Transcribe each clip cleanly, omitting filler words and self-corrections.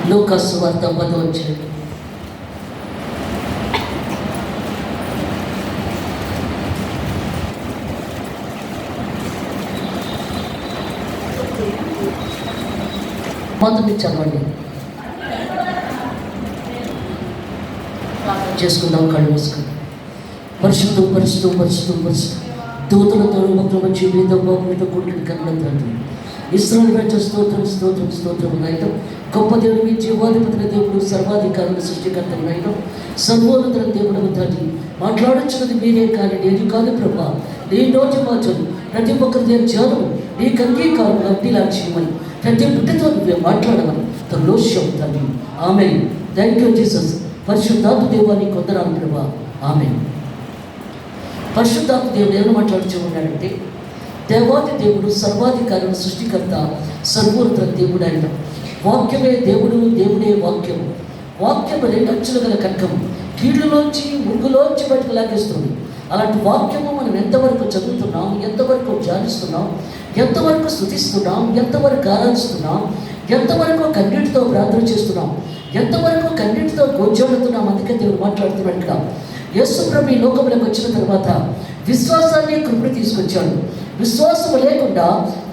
లూకాసు సువార్త 10వ అధ్యాయం. మొదటి చదవండి. చేసుకుందాం. కళ్ళు మూసుకుందాం. పరిశుద్ధం పరిశుద్ధం పరిశుద్ధం పరిశుద్ధం దూతలతో భక్తుల వచ్చి మీద బాబులతో కూడిన కన్నంతండి ఇశ్రాయేలు రాజు స్తోత్రం స్తోత్రం స్తోత్రం నాయన. గొప్ప దేవుడు, మీ జీవాధిపతుల దేవుడు, సర్వాధికారుల సృష్టికర్త నాయన. సర్వోన్నతుల దేవుడు తండ్రి, మాట్లాడించున్నది మీరే కానీ నేను కాదు ప్రభా. నీ రోజు మాచను ప్రతి ఒక్కరి జ్ఞానం నీకు అంగీకారం అభిలాక్ష్యమని ప్రతి బిడ్డతో నువ్వే మాట్లాడమని తలోష్యం తండ్రి. ఆమేన్. Thank you Jesus. పరిశుద్ధాత్మ దేవాన్ని కొందరాను ప్రభా. ఆమేన్. పరిశుద్ధాత్మ దేవుడు ఎవరు మాట్లాడుతూ ఉన్నాడంటే, దేవాది దేవుడు, సర్వాధికారుల సృష్టికర్త, సర్వోన్నత దేవుడు ఆయన. వాక్యమే దేవుడు, దేవుడే వాక్యము. వాక్యము రెండంచులు గల ఖడ్గము, కీళ్ళలోంచి ముగ్గులోంచి బయటకు లాగేస్తుంది. అలాంటి వాక్యము మనం ఎంతవరకు చదువుతున్నాం, ఎంతవరకు ధ్యానిస్తున్నాం, ఎంతవరకు స్తుతిస్తున్నాం, ఎంతవరకు ఆరాధిస్తున్నాం, ఎంతవరకు కన్నీటితో ప్రార్థన చేస్తున్నాం, ఎంతవరకు కన్నీటితో గోజాడుతున్నాం. అందుకే దేవుడు మాట్లాడుతున్నాడు ఇక్కడ. యేసు ప్రభు ఈ లోకంలోకి వచ్చిన తర్వాత విశ్వాసాన్ని కృపను తీసుకొచ్చాడు. విశ్వాసము లేకుండా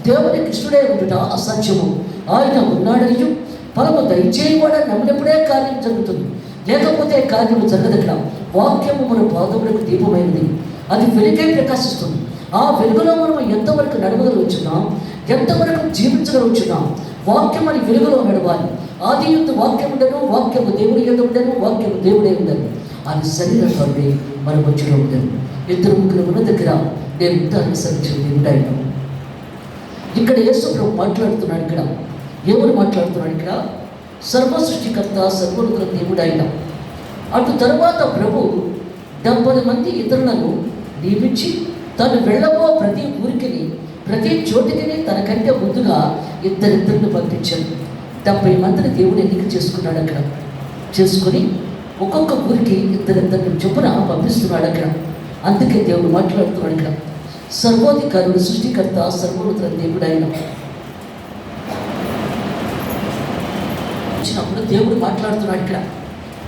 దేవుని కృష్ణుడే ఉండుట అసాధ్యము. ఆయన ఉన్నాడని ఫలము దయచేయవాడని నమ్మినప్పుడే కార్యం జరుగుతుంది, లేకపోతే కార్యము జరగదక్కడ. వాక్యము మన పాదములకు దీపమైనది, అది వెలుగై ప్రకాశిస్తుంది. ఆ వెలుగులో మనం ఎంతవరకు నడవగలుగుతున్నాం, ఎంతవరకు జీవించగలుగుతున్నాం. వాక్యం అని వెలుగులో నడవాలి. ఆది యందు వాక్యం ఉండను, వాక్యము దేవుని యందు ఉండను, వాక్యము దేవుడే ఉండను. అది శరీరంలోనే మన మధ్యలో ఉండను. ఇద్దరు ముగ్గురు ఉన్న దగ్గర నేను ఇంత అనుసరించింది ఉంటాను. ఇక్కడ యేసు ప్రభు మాట్లాడుతున్నాడు. ఇక్కడ ఎవరు మాట్లాడుతున్నాడు? ఇక్కడ సర్వ సృష్టికర్త, సర్వోన్నత దేవుడు ఆయన. అటు తర్వాత ప్రభు 70 మంది ఇతరులను నియమించి తను వెళ్ళబో ప్రతి ఊరికి, ప్రతి చోటికి తనకంటే ముందుగా ఇద్దరిద్దరిని పంపించాడు. 70 మందిని దేవుడు ఎన్నిక చేసుకున్నాడు. అక్కడ చేసుకుని ఒక్కొక్క ఊరికి ఇద్దరిద్దరిని చొప్పున పంపిస్తున్నాడు అక్కడ. అందుకే దేవుడు మాట్లాడుతున్నాడు ఇక్కడ. సర్వాధికారుడు, సృష్టికర్త, సర్వోన్నత దేవుడు ఆయన. వచ్చినప్పుడు దేవుడు మాట్లాడుతున్నాడు ఇక్కడ.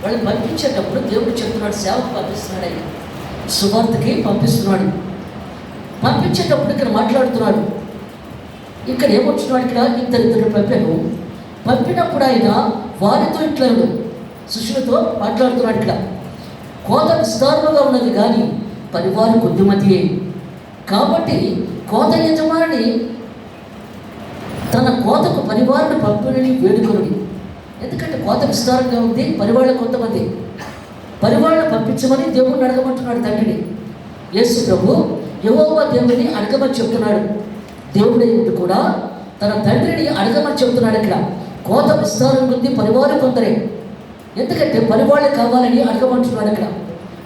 వాళ్ళని పంపించేటప్పుడు దేవుడు చెప్తున్నాడు, సేవకు పంపిస్తున్నాడు, ఆయన సువార్తకి పంపిస్తున్నాడు. పంపించేటప్పుడు ఇక్కడ మాట్లాడుతున్నాడు. ఇక్కడ ఏమొచ్చున్నాడు? ఇక్కడ ఇద్దరిద్దరు పంపాను. పంపినప్పుడు ఆయన వారితో ఇట్లా శిష్యులతో మాట్లాడుతున్నాడు. ఇక్కడ కోత విస్తారముగా ఉన్నది కానీ పనివారు కొద్దిమందియే. కాబట్టి కోత యజమాని తన కోతకు పనివారిని పంపిణీ వేడుకొనుడి. ఎందుకంటే కోత విస్తారంగా ఉంది, పనివాళ్ళ కొంతమంది. పనివాళ్ళని పంపించమని దేవుడిని అడగమంటున్నాడు తండ్రిని. యేసు ప్రభు యెహోవా దేవుడిని అడగమని చెప్తున్నాడు. దేవుడే కూడా తన తండ్రిని అడగమని చెప్తున్నాడు. ఇక్కడ కోత విస్తారంగా ఉంది, పనివారు కొందరే. ఎందుకంటే పనివాళ్ళే కావాలని అడగమంటున్నాడు ఇక్కడ.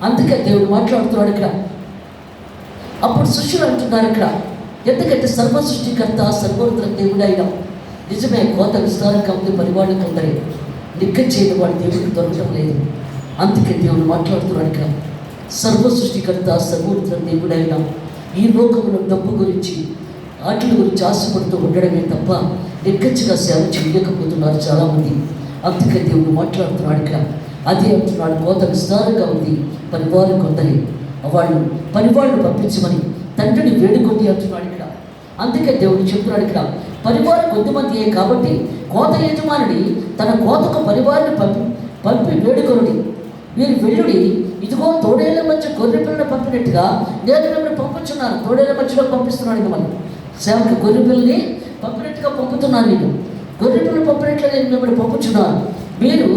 అందుకే దేవుడు మాట్లాడుతున్నాడు ఇక్కడ. అప్పుడు శిష్యులు అంటున్నారు ఇక్కడ, ఎందుకంటే సర్వ సృష్టికర్త, సర్వోన్నత దేవుడు అయిన. నిజమే, కోత విస్తారంగా ఉంది, పనివాళ్ళు కొందరే. నిగ్గ చేయని వాడు దేవుడికి దొరకడం లేదు. అందుకే దేవుడు మాట్లాడుతున్నాడు ఇక్కడ. సర్వ సృష్టికర్త, సర్వోన్నత దేవుడు అయిన. ఈ లోకంలో డబ్బు గురించి, వాటి గురించి ఆశపడుతూ ఉండడమే తప్ప నిగ్గచ్చిగా సేవ చేయలేకపోతున్నారు చాలామంది. అందుకే దేవుడు మాట్లాడుతున్నాడు ఇక్కడ. అదే అంటున్నాడు, కోత విస్తారంగా ఉంది, పనివారు కొందరే. వాళ్ళు పనివాళ్ళు పంపించమని తండ్రిని వేడుకొని అంటున్నాడు ఇక్కడ. అందుకే దేవుడు చెప్తున్నాడు ఇక్కడ, పనివారు కొద్దిమందియే కాబట్టి కోత యజమానిని తన కోతకు పనివారిని పంపి వేడుకొనుడి. మీరు వెళ్ళుడి, ఇదిగో తోడేళ్ల మధ్య గొర్రె పిల్లని పంపినట్టుగా నేను మిమ్మల్ని పంపుతున్నాను. తోడేళ్ల మధ్యలో పంపిస్తున్నాను. ఇక మనం సేవకి గొర్రె పిల్లని పంపినట్టుగా పంపుతున్నాను. నేను గొర్రె పిల్లలు పంపినట్లుగా నేను మిమ్మల్ని పంపుతున్నాను. మీరు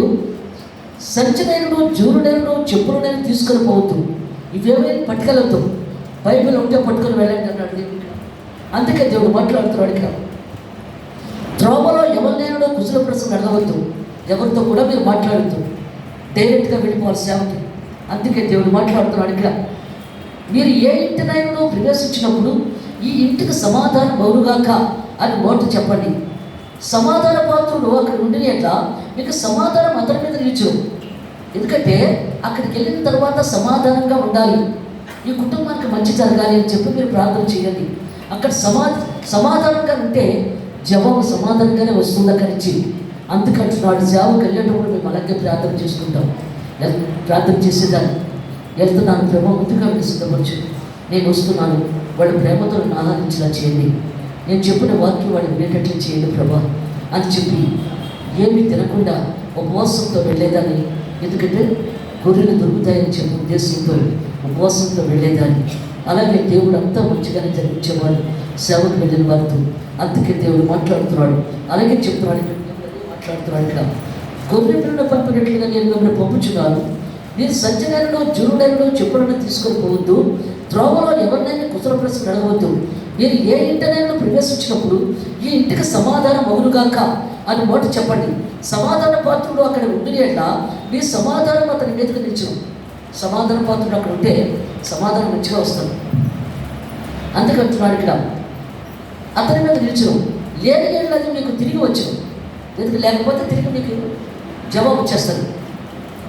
సంచనైనను, జూరుడైనను, చెప్పులనైనా తీసుకొని పోవద్దు. ఇవేమైనా పట్టుకెళ్ళొద్దు. బైబిల్ ఉంటే పట్టుకొని వెళ్ళండి అన్నాడు దేవుడు. అందుకే దేవుడు మాట్లాడుతున్నాడు ఇక్కడ. త్రోవలో ఎవరినైనా కుశల ప్రశ్నలు అడగవద్దు, ఎవరితో కూడా మీరు మాట్లాడద్దు. డైరెక్ట్గా వెళ్ళిపోవాలి సేవకి. అందుకే దేవుడు మాట్లాడుతున్నాడు ఇక్కడ. మీరు ఏ ఇంటినైనా ప్రవేశించినప్పుడు ఈ ఇంటికి సమాధానం బౌరుగాక అని నోట చెప్పండి. సమాధాన పాత్రుడు అక్కడ ఉండిన ఎట్లా మీకు సమాధానం అతని మీద నిలిచు. ఎందుకంటే అక్కడికి వెళ్ళిన తర్వాత సమాధానంగా ఉండాలి. ఈ కుటుంబానికి మంచి జరగాలి అని చెప్పి మీరు ప్రార్థన చేయండి. అక్కడ సమాధానంగా ఉంటే జవాబు సమాధానంగానే వస్తుంది. అక్కడి నుంచి అందుకంటున్నాడు, సేవకు వెళ్ళేటప్పుడు మేము అలాగే ప్రార్థన చేసుకుంటాం. ప్రార్థన చేసేదాన్ని, వెళ్తున్నాను ప్రభా, ముందుగా సిద్ధపరచు, నేను వస్తున్నాను, వాళ్ళ ప్రేమతో నన్ను ఆహ్వానించేలా చేయండి, నేను చెప్పిన వాక్యం వాడు వినేటట్లు చేయండి ప్రభా అని చెప్పి ఏమీ తినకుండా ఉపవాసంతో వెళ్ళేదాన్ని. ఎందుకంటే గొర్రెలు దొరుకుతాయని చెప్పి ఉద్దేశంతో ఉపవాసంతో వెళ్ళేదాన్ని. అలాగే దేవుడు అంతా మంచిగానే జరిగించేవాడు సేవకు వెళ్ళిన వారితో. అందుకే దేవుడు మాట్లాడుతున్నాడు, అలాగే చెప్తున్నాడు, మాట్లాడుతున్నాడు ఇక్కడ, గొర్రె పిల్లలు పంపినట్లుగా నేను మిమ్మల్ని పంపుచున్నాను. మీరు సత్యనైనను జురుడైనను చెప్పులను తీసుకొని పోవద్దు, త్రోవలో ఎవరినైనా కుశల ప్రశ్న అడగవద్దు. మీరు ఏ ఇంటినైనా ప్రవేశించినప్పుడు ఈ ఇంటికి సమాధానం అవునుగాక అని మాట చెప్పండి. సమాధాన పాత్రుడు అక్కడ ఉండి అట్లా మీ సమాధానం అతని మీదకి నిలిచను. సమాధాన పాత్రుడు అక్కడ ఉంటే సమాధానం మంచిగా వస్తుంది. అందుకంటున్నాడు ఇక్కడ, అతని మీద నిలిచను, లేని అది మీకు తిరిగి వచ్చను. ఎందుకు లేకపోతే తిరిగి మీకు జవాబు చేస్తారు.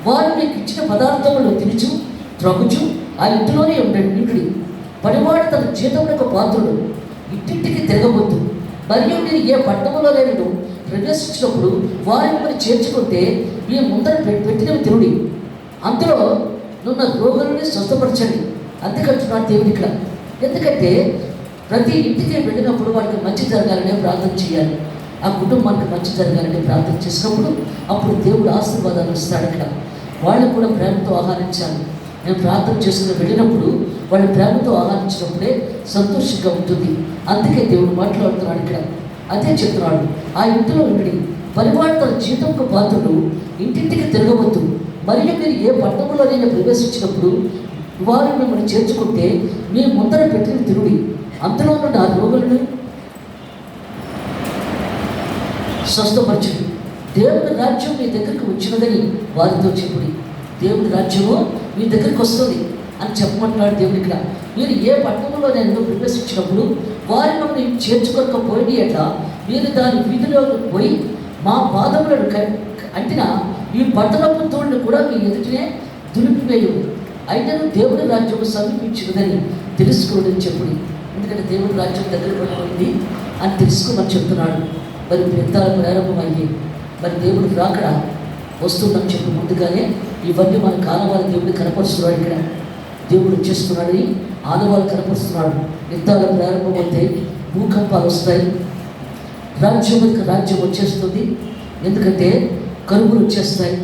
వారు మీకు ఇచ్చిన పదార్థములు తినుచు త్రగుచు ఆ ఇంటిలోనే ఉండండి. పనివాడు తన జీతములకు పాత్రుడు, ఇంటింటికి తిరగబోద్దు. మరియు మీరు ఏ పట్టణంలో లేనను ప్రవేశించినప్పుడు వారి మిమ్మల్ని చేర్చుకుంటే మీ ముందర పెట్టినవి తిరుడి, అందులో నున్న రోగులని స్వస్థపరచండి. అందుకంటున్నాడు దేవుడు ఇక్కడ. ఎందుకంటే ప్రతి ఇంటికి వెళ్ళినప్పుడు వాడికి మంచి జరగాలనే ప్రార్థన చేయాలి. ఆ కుటుంబానికి మంచి జరగాలని ప్రార్థన చేసినప్పుడు అప్పుడు దేవుడు ఆశీర్వాదాలు ఇస్తాడు. అక్కడ వాళ్ళు కూడా ప్రేమతో ఆహ్వానించాలి. నేను ప్రార్థన చేసుకుని వెళ్ళినప్పుడు వాళ్ళు ప్రేమతో ఆహ్వానించినప్పుడే సంతోషంగా ఉంటుంది. అందుకే దేవుడు మాట్లాడుతున్నాడు ఇక్కడ. అదే చెప్తున్నాడు, ఆ ఇంటిలో ఉండి పనివాడు తన జీతంకు పాత్రలు, ఇంటింటికి తిరగవద్దు. మరియు మీరు ఏ పట్టణంలో నేను ప్రవేశించినప్పుడు వారు మిమ్మల్ని చేర్చుకుంటే మీ ముందర పెట్టిన తిరుడి, అందులో ఉన్న ఆ రోగులను స్వస్థపరచుడు. దేవుడి రాజ్యం మీ దగ్గరికి వచ్చినదని వారితో చెప్పుడి. దేవుడి రాజ్యము మీ దగ్గరికి వస్తుంది అని చెప్పమంటున్నాడు దేవుడు ఇక్కడ. మీరు ఏ పట్టణంలో నేను ప్రవేశించినప్పుడు వారి మమ్మల్ని చేర్చుకోకపోయింది అట్లా మీరు దాని వీధిలోకి పోయి మా పాదములను అంటిన ఈ పట్టణపు తోడును కూడా మీ ఎదుటినే దులిపివేయు. అయినను దేవుడి రాజ్యం సమీపించినదని తెలుసుకోవడం చెప్పుడి. ఎందుకంటే దేవుడి రాజ్యం దగ్గర పడిపోయింది అని తెలుసుకోమని చెప్తున్నాడు. మరి యుద్ధాలు ప్రారంభమయ్యి మరి దేవుడు రాకడ వస్తుందని చెప్పి ముందుగానే ఇవన్నీ మన కాలవాళ్ళ దేవుడు కనపరుస్తున్నాడు. ఇక్కడ దేవుడు వచ్చేస్తున్నాడని ఆనవాళ్ళు కనపరుస్తున్నాడు. యుద్ధాలు ప్రారంభమవుతాయి, భూకంపాలు వస్తాయి, రాజ్యం వచ్చేస్తుంది. ఎందుకంటే కరువులు వచ్చేస్తాయి,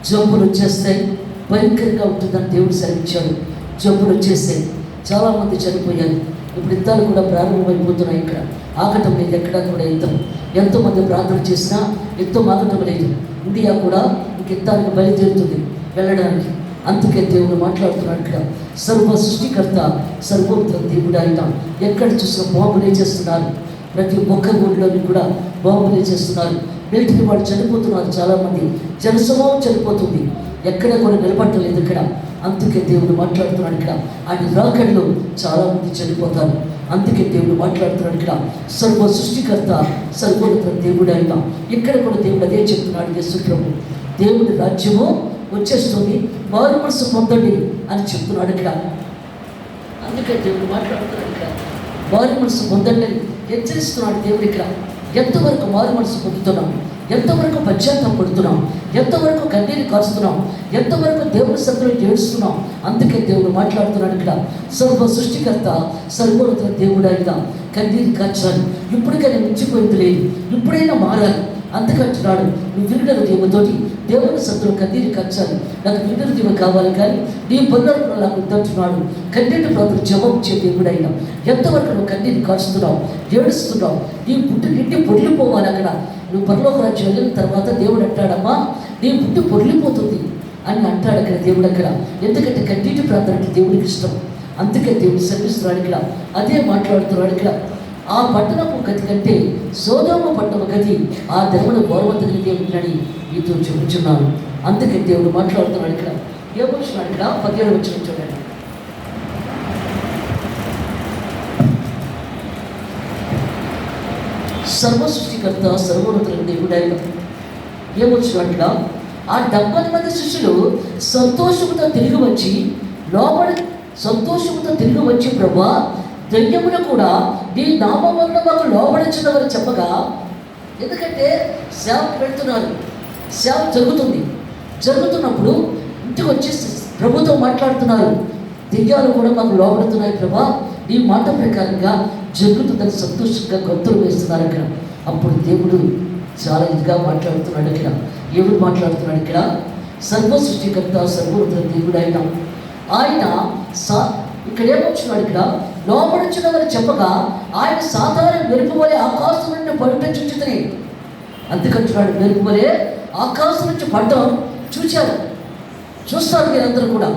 జబ్బులు వచ్చేస్తాయి, భయంకరంగా ఉంటుందని దేవుడు సెలవిచ్చాడు. జబ్బులు వచ్చేస్తాయి, చాలామంది చనిపోయారు. ఇప్పుడు యుద్ధాలు కూడా ప్రారంభమైపోతున్నాయి. ఇక్కడ ఆగటం లేదు, ఎక్కడా కూడా యుద్ధం. ఎంతోమంది ప్రార్థన చేసినా యుద్ధం ఆగటం లేదు. ఇండియా కూడా ఇంక యుద్ధానికి బయలుదేరుతుంది వెళ్ళడానికి. అందుకే దేవుడు మాట్లాడుతున్నాడు ఇక్కడ, సర్వ సృష్టికర్త సర్వోత్తర దేవుడు ఆయన. ఎక్కడ చూసినా బాంబులే చేస్తున్నారు, ప్రతి ఒక్క ఊళ్ళోని కూడా బాంబులే చేస్తున్నారు. మిలిటరీ వాళ్ళు చనిపోతున్నారు, చాలామంది జనసమూహం చనిపోతుంది, ఎక్కడ కూడా నిలబడలేదు ఇక్కడ. అందుకే దేవుడు మాట్లాడుతున్నాడు ఇక్కడ, ఆయన రాకడలో చాలామంది చనిపోతారు. అందుకే దేవుడు మాట్లాడుతున్నాడు ఇక్కడ, సర్వ సృష్టికర్త సర్వోన్నత దేవుడు ఆయన. ఇక్కడ కూడా దేవుడు అదే చెప్తున్నాడు, యేసు ప్రభు. దేవుడి రాజ్యము వచ్చేస్తుంది, మారు మనసు పొందండి అని చెప్తున్నాడు ఇక్కడ. అందుకే దేవుడు మాట్లాడుతున్నాడు ఇక్కడ, మారు మనసు పొందండి అని హెచ్చరిస్తున్నాడు దేవుడు ఇక్కడ. ఎంతవరకు మారు మనసు పొందుతున్నాం, ఎంతవరకు పశ్చాత్తాపం పడుతున్నాం, ఎంతవరకు కన్నీరు కారుస్తున్నాం, ఎంతవరకు దేవుని సన్నిధిలో ఏడుస్తున్నాం. అందుకే దేవుడు మాట్లాడుతున్నాడు ఇక్కడ, సర్వ సృష్టికర్త సర్వోన్నత దేవుడు ఆయన. కన్నీరు కార్చాలి, ఇప్పటికైనా మించిపోయింది లేదు, ఇప్పుడైనా మారాలి. అందుకంటున్నాడు, నువ్వు విరుడ హృదయంతోటి దేవుని సన్నిధిలో కన్నీరు కార్చాలి. నాకు విరుడ హృదయం కావాలి, కానీ నీ పనులను నాకు వద్దంటున్నాడు. కన్నీటి ప్రాంతం జవాబు చే దేవుడు ఆయన. ఎంతవరకు నువ్వు కన్నీరు కారుస్తున్నావు, ఏడుస్తున్నావు, నీ పుట్టి నిండి పొడిలిపోవాలి. అక్కడ నువ్వు పరలోక రాజ్యం వెళ్ళిన తర్వాత దేవుడు అంటాడమ్మా, నీ పుట్టి పొడిలిపోతుంది అని అంటాడు అక్కడ దేవుడు అక్కడ. ఎందుకంటే కన్నీటి ప్రాంతం అంటే దేవుడికి ఇష్టం. అందుకే దేవుడు శ్రమిస్తున్నాడు ఇక్కడ. అదే మాట్లాడుతున్నాడు ఇక్కడ, ఆ పట్టణపు గతి కంటే సోదోమ పట్టణ గతి ఆ ధర్మను గౌరవంతుడికి ఉంటుందని మీతో చెబుతున్నాను. అందుకే దేవుడు మాట్లాడుతున్నాడు ఇక్కడ. ఏమొచ్చినాడు ఇక్కడ 17 వచనం చూడండి. సర్వ సృష్టికర్త సర్వోన్నతుల దేవుడు ఆయన. ఏమొచ్చినాడు ఇక్కడ, ఆ 70 మంది శిష్యులు సంతోషంతో తిరిగి వచ్చి ప్రభువా, దయ్యములు కూడా నీ నామమున మాకు లోబడించినవని చెప్పగా ఎందుకంటే సేవకు వెళ్తున్నారు, సేవ జరుగుతున్నప్పుడు ఇంటికి వచ్చి ప్రభుతో మాట్లాడుతున్నారు. దెయ్యాలు కూడా మాకు లోపడుతున్నాయి ప్రభా, నీ మాట ప్రకారంగా జరుగుతుందని సంతోషంగా గొంతులు వేస్తున్నారు అక్కడ. అప్పుడు దేవుడు చాలా ఇదిగా మాట్లాడుతున్నాడు ఇక్కడ. ఏమిటి మాట్లాడుతున్నాడు ఇక్కడ? సర్వ సృష్టికర్త సర్వోన్నత దేవుడు ఆయన ఇక్కడ ఏమొచ్చున్నాడు? ఇక్కడ లోపడుచున్నదని చెప్పగా ఆయన సాధారణ మెరుపు వలె ఆకాశం నుండి పడుట చూచుతని. అందుకంటున్నాడు, మెరుపు వలె ఆకాశం నుంచి పడటం చూస్తారు మీరందరూ కూడా.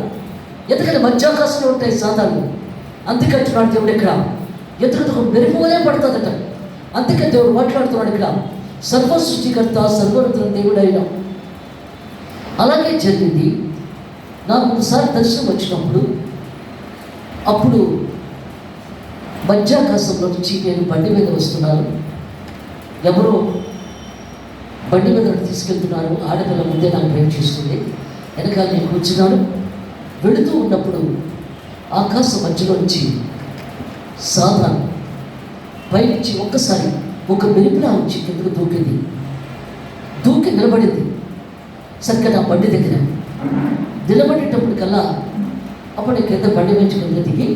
ఎందుకంటే మధ్యాకాశంలో ఉంటాయి సాధారణ. అందుకంటున్నాడు దేవుడు ఇక్కడ, ఎందుకంటే మెరుపు వలె పడుతుందట. అందుకే దేవుడు మాట్లాడుతున్నాడు ఇక్కడ, సర్వ సృష్టికర్త సర్వోన్నత దేవుడు అలాగే జరిగింది. నాకు ఒకసారి దర్శనం వచ్చినప్పుడు, అప్పుడు మధ్యాకాశంలో నుంచి నేను బండి మీద వస్తున్నాను. ఎవరో బండి మీద తీసుకెళ్తున్నారు. ఆడపిల్ల ముందే నాకు డ్రైవ్ చేసుకుంది, వెనకాల నేను కూర్చున్నాను. వెళుతూ ఉన్నప్పుడు ఆకాశం మధ్యలో నుంచి సాధారణ పైనుంచి ఒక్కసారి ఒక మెరుపులా వచ్చి కిందకు దూకి నిలబడింది. సరిగ్గా నా బండి దగ్గర నిలబడేటప్పుడు కల్లా అప్పుడు కింద బండి పెంచుకుని దిగి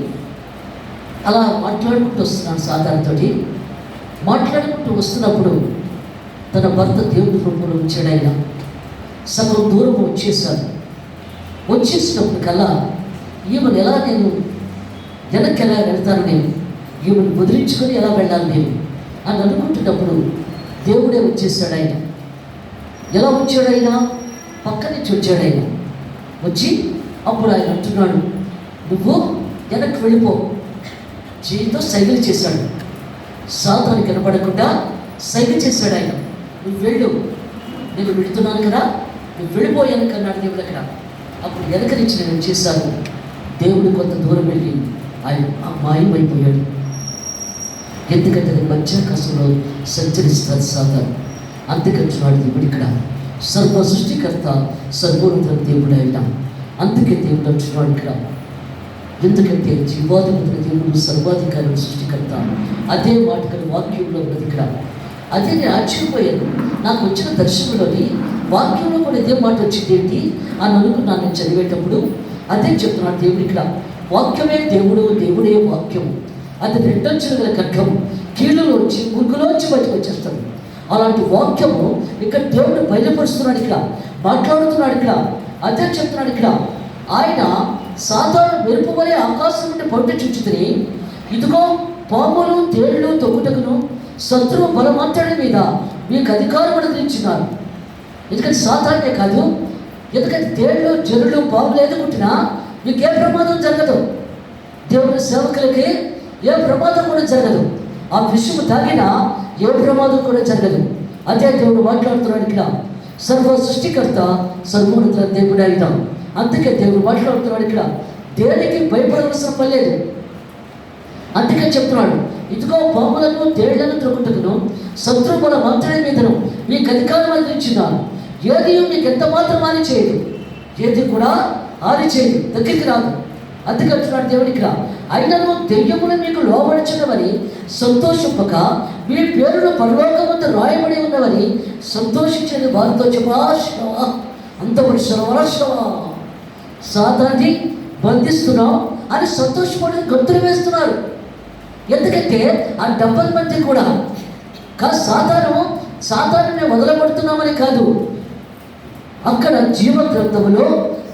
అలా మాట్లాడుకుంటూ వస్తున్నాను. సాధారణతోటి మాట్లాడుకుంటూ వస్తున్నప్పుడు తన భర్త దేవుడి రూపంలో వచ్చాడు. ఆయన సగం దూరం వచ్చేసినప్పుడు కల్లా ఈమెను ఎలా నేను వెనక్కి ఎలా వెళ్తాను, నేను ఈమెను వదిలించుకొని ఎలా వెళ్ళాలి నేను అని అనుకుంటున్నప్పుడు దేవుడే వచ్చేసాడు. ఆయన ఎలా వచ్చాడు? ఆయన పక్క నుంచి వచ్చాడు. ఆయన వచ్చి అప్పుడు ఆయన అంటున్నాడు, నువ్వు వెనక్కి వెళ్ళిపో. చేతితో సైకిల్ చేశాడు. సాధారణ కనపడకుండా సైకిల్ చేశాడు. ఆయన నువ్వు వెళ్ళు, నేను వెళుతున్నాను కదా, నువ్వు వెళ్ళిపోయాను కన్నాడు దేవుడు అక్కడ. అప్పుడు వెనక నుంచి నేను చేశాను. దేవుడు కొంత దూరం వెళ్ళి ఆయన మాయమైపోయాడు. ఎందుకంటే అది మధ్యాకాశంలో సంచరిస్తారు సాధారణ. అందుకంటున్నాడు దేవుడు ఇక్కడ, సర్వ సృష్టికర్త సర్వోన్నత దేవుడు అయినా. అందుకే దేవుడు అంటున్నాడు ఇక్కడ, ఎందుకంటే జీవాధిపతుల దేవుడు సర్వాధికారి సృష్టికర్త. అదే మాట కానీ వాక్యంలో ఉన్నది ఇక్కడ. అదే నేను ఆశ్చర్యపోయాను. నాకు వచ్చిన దర్శనంలోని వాక్యంలో కూడా ఇదే మాట వచ్చింది ఏంటి అని అనుకున్నాను నేను చదివేటప్పుడు. అదే చెప్తున్నాను దేవుడు ఇక్కడ, వాక్యమే దేవుడు, దేవుడే వాక్యం. అది రెండొచ్చిన గల ఖడ్గం, కీళ్ళలోంచి ముగ్గులోంచి బయటకు వచ్చేస్తాడు. అలాంటి వాక్యము ఇక్కడ దేవుడు బయలుపరుస్తున్నాడు, ఇక్కడ మాట్లాడుతున్నాడు. ఇక్కడ అదే చెప్తున్నాడు ఇక్కడ, ఆయన సాధారణ మెరుపు వలె ఆకాశం నుండి పడుట చూచుతని, ఇదిగో పాములు తేళ్లు తొక్కుటకును శత్రువు బలమంతడి మీద మీకు అధికారం అనుగ్రహించినారు. ఎందుకంటే సాధారణే కాదు, ఎందుకంటే తేళ్లు జనులు పాములు ఎదుర్కొంటున్నా మీకు ఏ ప్రమాదం జరగదు. దేవుని సేవకులకి ఏ ప్రమాదం కూడా జరగదు. ఆ విషయం తాగినా ఏ ప్రమాదం కూడా జరగదు. అదే దేవుడు మాట్లాడుతున్నాడు ఇక్కడ, సర్వ సృష్టికర్త సర్వోన్నత దేవుడు అయినా. అందుకే దేవుడు మాట్లాడుతున్నాడు ఇక్కడ, దేనికి భయపడవలసిన పని లేదు. అందుకే చెప్తున్నాడు, ఇదిగో పాములను తేళ్లను త్రొక్కుటకును శత్రువుల మంత్రుల మీదను మీకు అధికారం అందించినాను. ఏది మీకు ఎంత మాత్రం హాని చేయదు, ఏది కూడా హాని చేయదు, దగ్గరికి రాదు. అందుకంటున్నాడు దేవుడు ఇక్కడ, అయినను దెయ్యములు మీకు లోబడుచున్నవని సంతోషింపక మీ పేరును పరలోకమందు రాయబడి ఉన్నవని సంతోషించని వారితో చెప్పాశ్రవా అంతవరకు శ్రవా సాధారణి బంధిస్తున్నాం అని సంతోషపడి గొంతులు వేస్తున్నారు. ఎందుకంటే ఆ 70 మంది కూడా సాధారణ వదలబడుతున్నామని కాదు, అక్కడ జీవ గ్రంథములో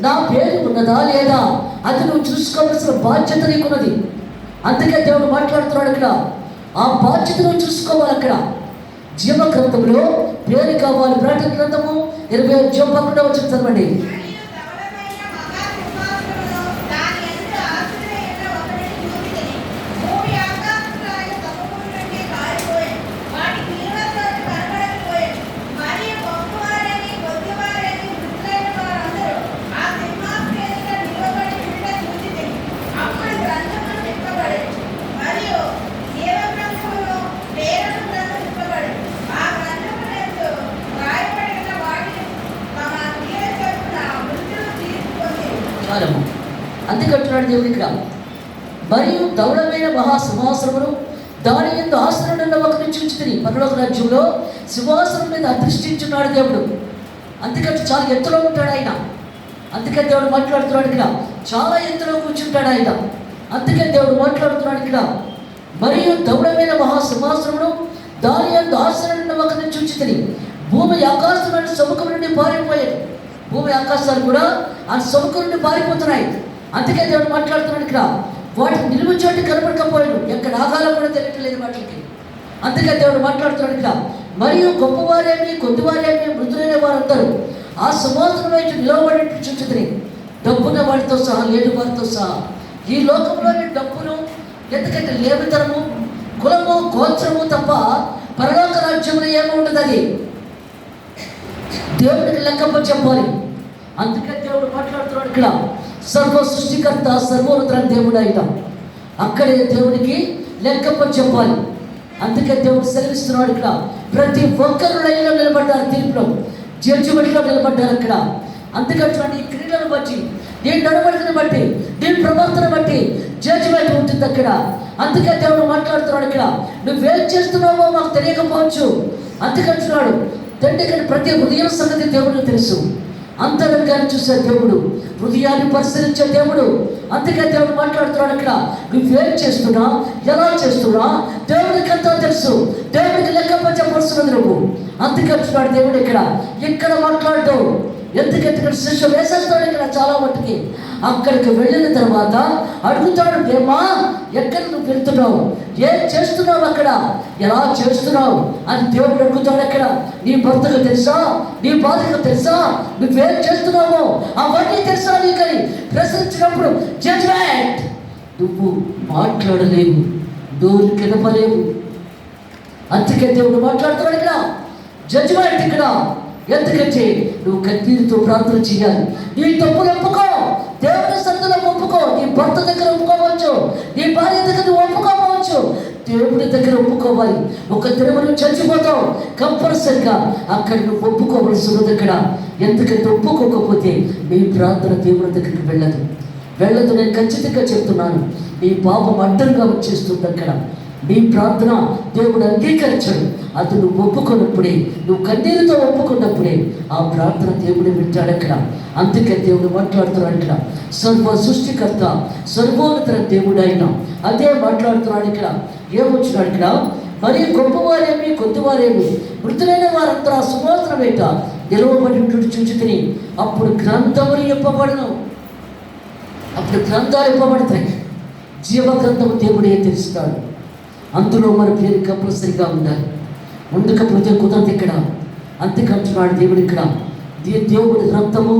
నా పేరు ఉన్నదా లేదా అది నువ్వు చూసుకోవాల్సిన బాధ్యత నీకున్నది. అందుకే దేవుడు మాట్లాడుతున్నాడు ఇక్కడ, ఆ బాధ్యత నువ్వు చూసుకోవాలి. అక్కడ జీవ గ్రంథంలో పేరు కావాలి. ప్రకటన గ్రంథము 25 వచ్చి చదవండి. అందుకంటున్నాడు దేవుడు ఇక్కడ, మరియు దౌడమైన మహాసింహాసనమును దాని యందు ఆసనుడున్న ఒకరిని చూచితిని. పరలోక రాజ్యంలో సింహాసనం మీద అధిష్ఠించున్నాడు దేవుడు. అందుకని చాలా ఎత్తులో ఉంటాడు ఆయన. అందుకని దేవుడు మాట్లాడుతున్నాడు ఇక్కడ, చాలా ఎత్తులో కూర్చుంటాడు ఆయన. అందుకని దేవుడు మాట్లాడుతున్నాడు ఇక్కడ, మరియు దౌడమైన మహాసింహాసనమును దాని యందు ఆసనం ఒకరిని చూచితిని. భూమి ఆకాశమైన సముఖం నుండి పారిపోయాయి. భూమి ఆకాశాలు కూడా ఆ సముఖం నుండి పారిపోతున్నాయి. అందుకే దేవుడు మాట్లాడుతున్నాడు ఇక్కడ, వాటికి నిలువ చోటు కనపడకపోయాడు, ఎక్కడ ఆగాలో కూడా తెలియట్లేదు వాటికి. అందుకే దేవుడు మాట్లాడుతున్నాడు ఇక్కడ, మరియు గొప్పవారేమి కొద్దివారేమి మృతులైన వారందరూ ఆ సింహాసనం వైపు నిలవబడి చూచుతిని. డబ్బున్న వాడితో సహా లేని వారితో సహా. ఈ లోకంలోని డబ్బును, ఎందుకంటే లేమితనము, కులము, గోత్రము తప్ప పరలోక రాజ్యంలో ఏమి ఉండదు. అది దేవుడికి లెక్కప్ప చెప్పాలి. అందుకే దేవుడు మాట్లాడుతున్నాడు ఇక్కడ, సర్వ సృష్టికర్త సర్వోన్నత దేవుడు అయిన అక్కడే దేవుడికి లెక్కప్ప చెప్పాలి. అందుకే దేవుడు సెలవిస్తున్నాడు ఇక్కడ, ప్రతి ఒక్కరు లైన్లో నిలబడ్డారు, తీర్పులో జడ్జిమెంట్లో నిలబడ్డారు అక్కడ. అందుకని ఈ క్రియలను బట్టి, నీ నడవడికను బట్టి, నీ ప్రవర్తన బట్టి జడ్జిమెంట్ ఉంటుంది అక్కడ. అందుకే దేవుడు మాట్లాడుతున్నాడు ఇక్కడ, నువ్వేం చేస్తున్నావో మాకు తెలియకపోవచ్చు. అందుకంటున్నాడు తండ్రి, కానీ ప్రతి హృదయం సంగతి దేవుడికి తెలుసు. అంతరంగాన్ని చూసే దేవుడు, హృదయాన్ని పరిశీలించే దేవుడు. అందుకే దేవుడు మాట్లాడుతున్నాడు ఇక్కడ, నువ్వేం చేస్తున్నా, ఎలా చేస్తున్నా దేవుడికి ఎంతో తెలుసు. దేవుడికి లెక్క చెప్పవలసినది నువ్వు. అందుకంటున్నాడు దేవుడు ఇక్కడ మాట్లాడుతూ. ఎందుకంటే ఇక్కడ శిష్యు వేసేస్తాడు ఇక్కడ చాలా మట్టుకి. అక్కడికి వెళ్ళిన తర్వాత అడుగుతాడు, ఏమా ఎక్కడ నువ్వు వెళ్తున్నావు, ఏం చేస్తున్నావు అక్కడ, ఎలా చేస్తున్నావు అని దేవుడు అడుగుతాడు అక్కడ. నీ భర్తకు తెలుసా, నీ బాధకు తెలుసా, నువ్వేం చేస్తున్నావో అవన్నీ తెలుసా నీకని ప్రశ్నించినప్పుడు జడ్జ్మెంట్. నువ్వు మాట్లాడలేవు, నోరు కెదపలేవు. అందుకే దేవుడు మాట్లాడుతున్నాడు ఇక్కడ, జడ్జ్మెంట్ ఇక్కడ. ఎందుకంటే నువ్వు కన్నీరుతో ప్రార్థన చేయాలి. నీ తప్పులు ఒప్పుకో, దేవుని సన్నిధిలో ఒప్పుకో. నీ భర్త దగ్గర ఒప్పుకోవచ్చు, నీ భార్య దగ్గర నువ్వు ఒప్పుకోవచ్చు, దేవుడి దగ్గర ఒప్పుకోవాలి. ఒక దినం నువ్వు చచ్చిపోతావు, కంపల్సరిగా అక్కడ నువ్వు ఒప్పుకోవలసి ఉన్నది అక్కడ. ఎందుకంటే ఒప్పుకోకపోతే మీ ప్రార్థన దేవుడి దగ్గరికి వెళ్ళదు. నేను ఖచ్చితంగా చెప్తున్నాను. నీ పాపం అడ్డంగా వచ్చేస్తుంది అక్కడ. నీ ప్రార్థన దేవుడు అంగీకరించడు. అది నువ్వు ఒప్పుకున్నప్పుడే, నువ్వు కన్నీరుతో ఒప్పుకున్నప్పుడే ఆ ప్రార్థన దేవుడు వింటాడు అక్కడ. అందుకే దేవుడు మాట్లాడుతున్నాడు ఇక్కడ, సర్వ సృష్టికర్త సర్వోన్నత దేవుడు అయినా అదే మాట్లాడుతున్నాడు ఇక్కడ. ఏమొచ్చినాడు ఇక్కడ, మరి గొప్పవారేమి కొద్దివారేమి మృతులైన వారంతా సువాసన వేట నిలవబడి చూచితిని. అప్పుడు గ్రంథములు ఇవ్వబడను. అప్పుడు గ్రంథాలు ఇవ్వబడతాయి. జీవ గ్రంథము దేవుడే తెలుస్తాడు. అందులో మన పేరు కంపల్సరిగా ఉండాలి. ఉండకపోతే కుదరదు ఇక్కడ. అంతేకంటున్నాడు దేవుడు ఇక్కడ, దేవుడి రక్తము,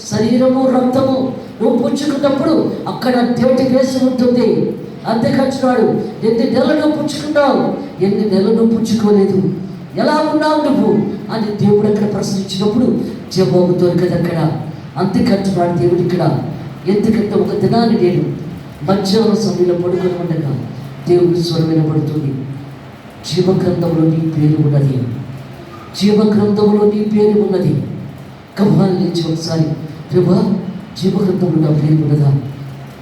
శరీరము, రక్తము నువ్వు పుచ్చుకున్నప్పుడు అక్కడ దేవుడి వేసి ఉంటుంది. అంతేకంటున్నాడు, ఎన్ని నెలలు పుచ్చుకున్నావు, ఎన్ని నెలలు పుచ్చుకోలేదు, ఎలా ఉన్నావు నువ్వు అని దేవుడు అక్కడ ప్రశ్నించినప్పుడు జవాబు దొరకదు అక్కడ. అంతేకంటున్నాడు దేవుడు ఇక్కడ. ఎందుకంటే ఒక దినాన్ని నేను మధ్యాహ్న సమయంలో పడుకొని ఉండగా దేవుడి స్వరం వినబడుతుంది, జీవగ్రంథంలో నీ పేరు ఉన్నది, జీవగ్రంథంలో నీ పేరు ఉన్నది. కవ్వాలి లేచి ఒకసారి, ప్రభా జీవగ్రంథంలో నా పేరు ఉన్నదా,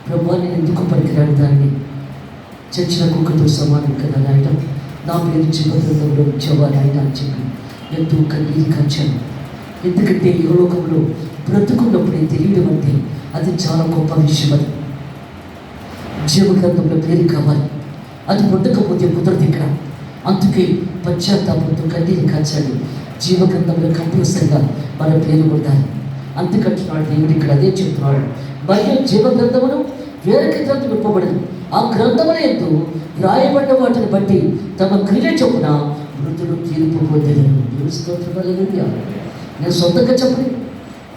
ప్రభా నేను ఎందుకు పనికిరాడు, దాన్ని చచ్చిన కుక్కతో సమానం కదా నాయన, నా పేరు జీవగ్రంథంలో ఉంచవా నాయన అని చెప్పి ఎంతో కన్నీరు కాచాను. ఎందుకంటే ఈ లోకంలో బ్రతుకున్నప్పుడే తెలియడం అంటే అది చాలా గొప్ప విషయం. అది జీవగ్రంథంలో పేరు కావాలి, అది పొందకపోతే కుదరదు ఇక్కడ. అందుకే పశ్చాత్తాపంతో కన్నీరు కాచాలి. జీవగ్రంథంలో కంపల్సరిగా మన పేరు ఉండాలి. అందుకంటున్నాడు దేవుడు ఇక్కడ. అదే చెప్తున్నాడు, మరియు జీవగ్రంథమును వేరొక గ్రంథం ఇవ్వబడదు. ఆ గ్రంథముల యందు రాయబడ్డ వాటిని బట్టి తమ క్రియ చొప్పున మృతులు తీర్పు పొందెదరు. దేవుని స్తోత్రం. హల్లెలూయా. నేను సొంతంగా చెప్పని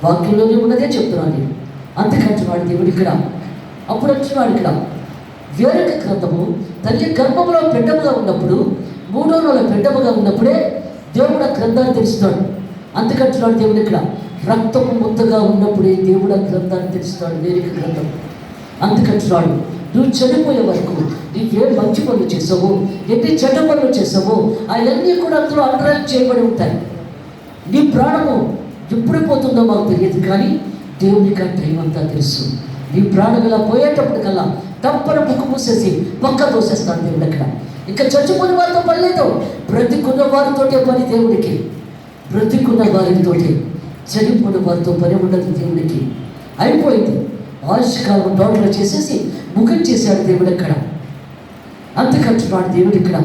వాక్యంలోనే ఉన్నదే చెప్తున్నాను. అందుకంటున్నాడు దేవుడు ఇక్కడ. అప్పుడు అంటున్నాడు ఇక్కడ, వేరొక గ్రంథము తల్లి గర్భంలో పెద్దముగా ఉన్నప్పుడు, 3వ నెల పెద్దముగా ఉన్నప్పుడే దేవుడు ఆ గ్రంథాన్ని తెలుస్తాడు. అందుకంటున్నాడు దేవుడు ఇక్కడ, రక్తము ముద్దగా ఉన్నప్పుడే దేవుడు ఆ గ్రంథాన్ని తెలుస్తాడు, వేరొక గ్రంథం. అందుకంటున్నాడు, నువ్వు చనిపోయే వరకు నీవే మంచి పనులు చేసావో, ఎన్ని చెడ్డ పనులు చేసావో అవన్నీ కూడా అందులో అండర్లైన్ చేయబడి ఉంటాయి. నీ ప్రాణము ఎప్పుడు పోతుందో మాకు తెలియదు, కానీ దేవునికి ఆ టైం అంతా తెలుసు. నీ ప్రాణం ఇలా పోయేటప్పుడు కల్లా తప్పన బుక్కు మూసేసి పక్క తోసేస్తాడు దేవుడు అక్కడ. ఇంకా చచ్చిపోయిన వారితో పని లేదు. బ్రతికున్న వారితోటే పని దేవుడికి. బ్రతికున్న వారితోటే, చనిపోయిన వారితో పని ఉండదు దేవుడికి. అయిపోయింది. ఆయుష్కాలం టోటల్ చేసేసి ముగించేశాడు దేవుడు ఇక్కడ. అంతకంటున్నాడు దేవుడు ఇక్కడ.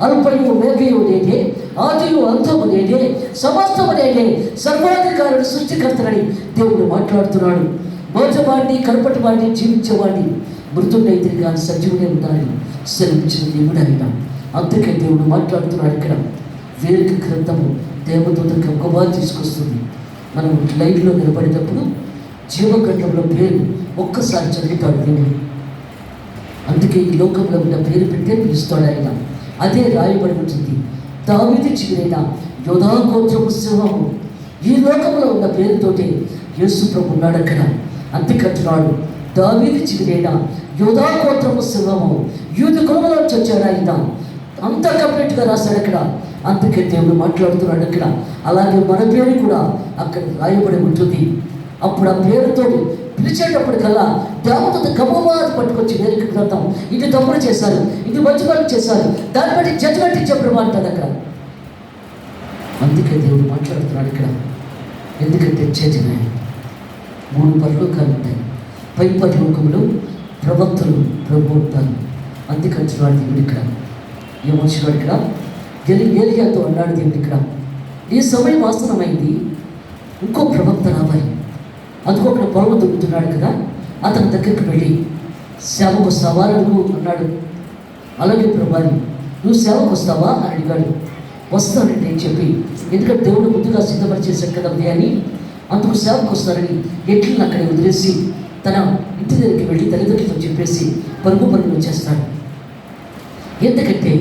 అల్పయు మేఘయు నేనే, ఆదియు అంతము నేనే, సమస్తము నేనే, సర్వాధికారుడు సృష్టికర్తనని దేవుడు మాట్లాడుతున్నాడు. మోజవాడిని, కనపటి వాడిని, జీవించేవాడిని, మృతుడైతే కానీ సజీవుడే ఉండాలని సెలవించిన దేవుడు ఆయన. అందుకే దేవుడు మాట్లాడుతున్నాడు ఇక్కడ. వేరుక గ్రంథము దేవదూతలకు ఒక తీసుకొస్తుంది. మనం లైన్లో నిలబడేటప్పుడు జీవగ్రంథంలో పేరు ఒక్కసారి చదువుతాడు దేవుడు. అందుకే ఈ లోకంలో ఉన్న పేరు పెట్టే పిలుస్తాడు ఆయన. అదే రాయబడి ఉంటుంది, దావీదు చిగురైన యోధా గోత్రపు సింహము. ఈ లోకంలో ఉన్న పేరుతోటి యేసు ప్రభు ఉన్నాడు అక్కడ. అంతేకంటున్నాడు, దావీదు చిగురైన యోధా గోత్రపు సింహము, యూద కులంలో వచ్చాడు ఆయన. అంత కంప్లీట్గా రాశాడు అక్కడ. అందుకే దేవుడు మాట్లాడుతున్నాడు అక్కడ. అలాగే మన పేరు కూడా అక్కడ రాయబడి ఉంటుంది. అప్పుడు ఆ పేరుతో పిలిచేటప్పటికల్లా దేవత గమవాది పట్టుకొచ్చి వేరుక గ్రంథం, ఇది తప్పులు చేశారు, ఇది మంచి పనులు చేశారు, దాన్ని బట్టి జడ్జిమెంట్ ఇచ్చే ప్రభు అంటాడు అక్కడ. అందుకే దేవుడు మాట్లాడుతున్నాడు ఇక్కడ. ఎందుకంటే జడ్జిమెంట్ 3 పరలోకాలు ఉంటాయి. పై పరలోకంలో ప్రవక్తలు ప్రభు ఉంటారు. అందుకంటున్నాడు దేవుడు ఇక్కడ. ఏమొచ్చినాడు ఇక్కడ? ఏలియాతో అన్నాడు దేవుడు ఇక్కడ, ఈ సమయం ఆసనమైంది, ఇంకో ప్రవక్త రావాలి. అందుకో అక్కడ పొలం దొరుకుతున్నాడు కదా, అతని దగ్గరికి వెళ్ళి సేవకు వస్తావా అని అన్నాడు. అలాగే ప్రభాని, నువ్వు సేవకు వస్తావా అని అడిగాడు. వస్తానండి అని చెప్పి, ఎందుకంటే దేవుడు ముందుగా సిద్ధపరిచేశాడు కదా అని. అందుకు సేవకు వస్తానని ఎట్లను అక్కడే వదిలేసి తన ఇంటి దగ్గరికి వెళ్ళి తల్లిదండ్రులతో చెప్పేసి పరుగులు వచ్చేస్తాడు. ఎందుకంటే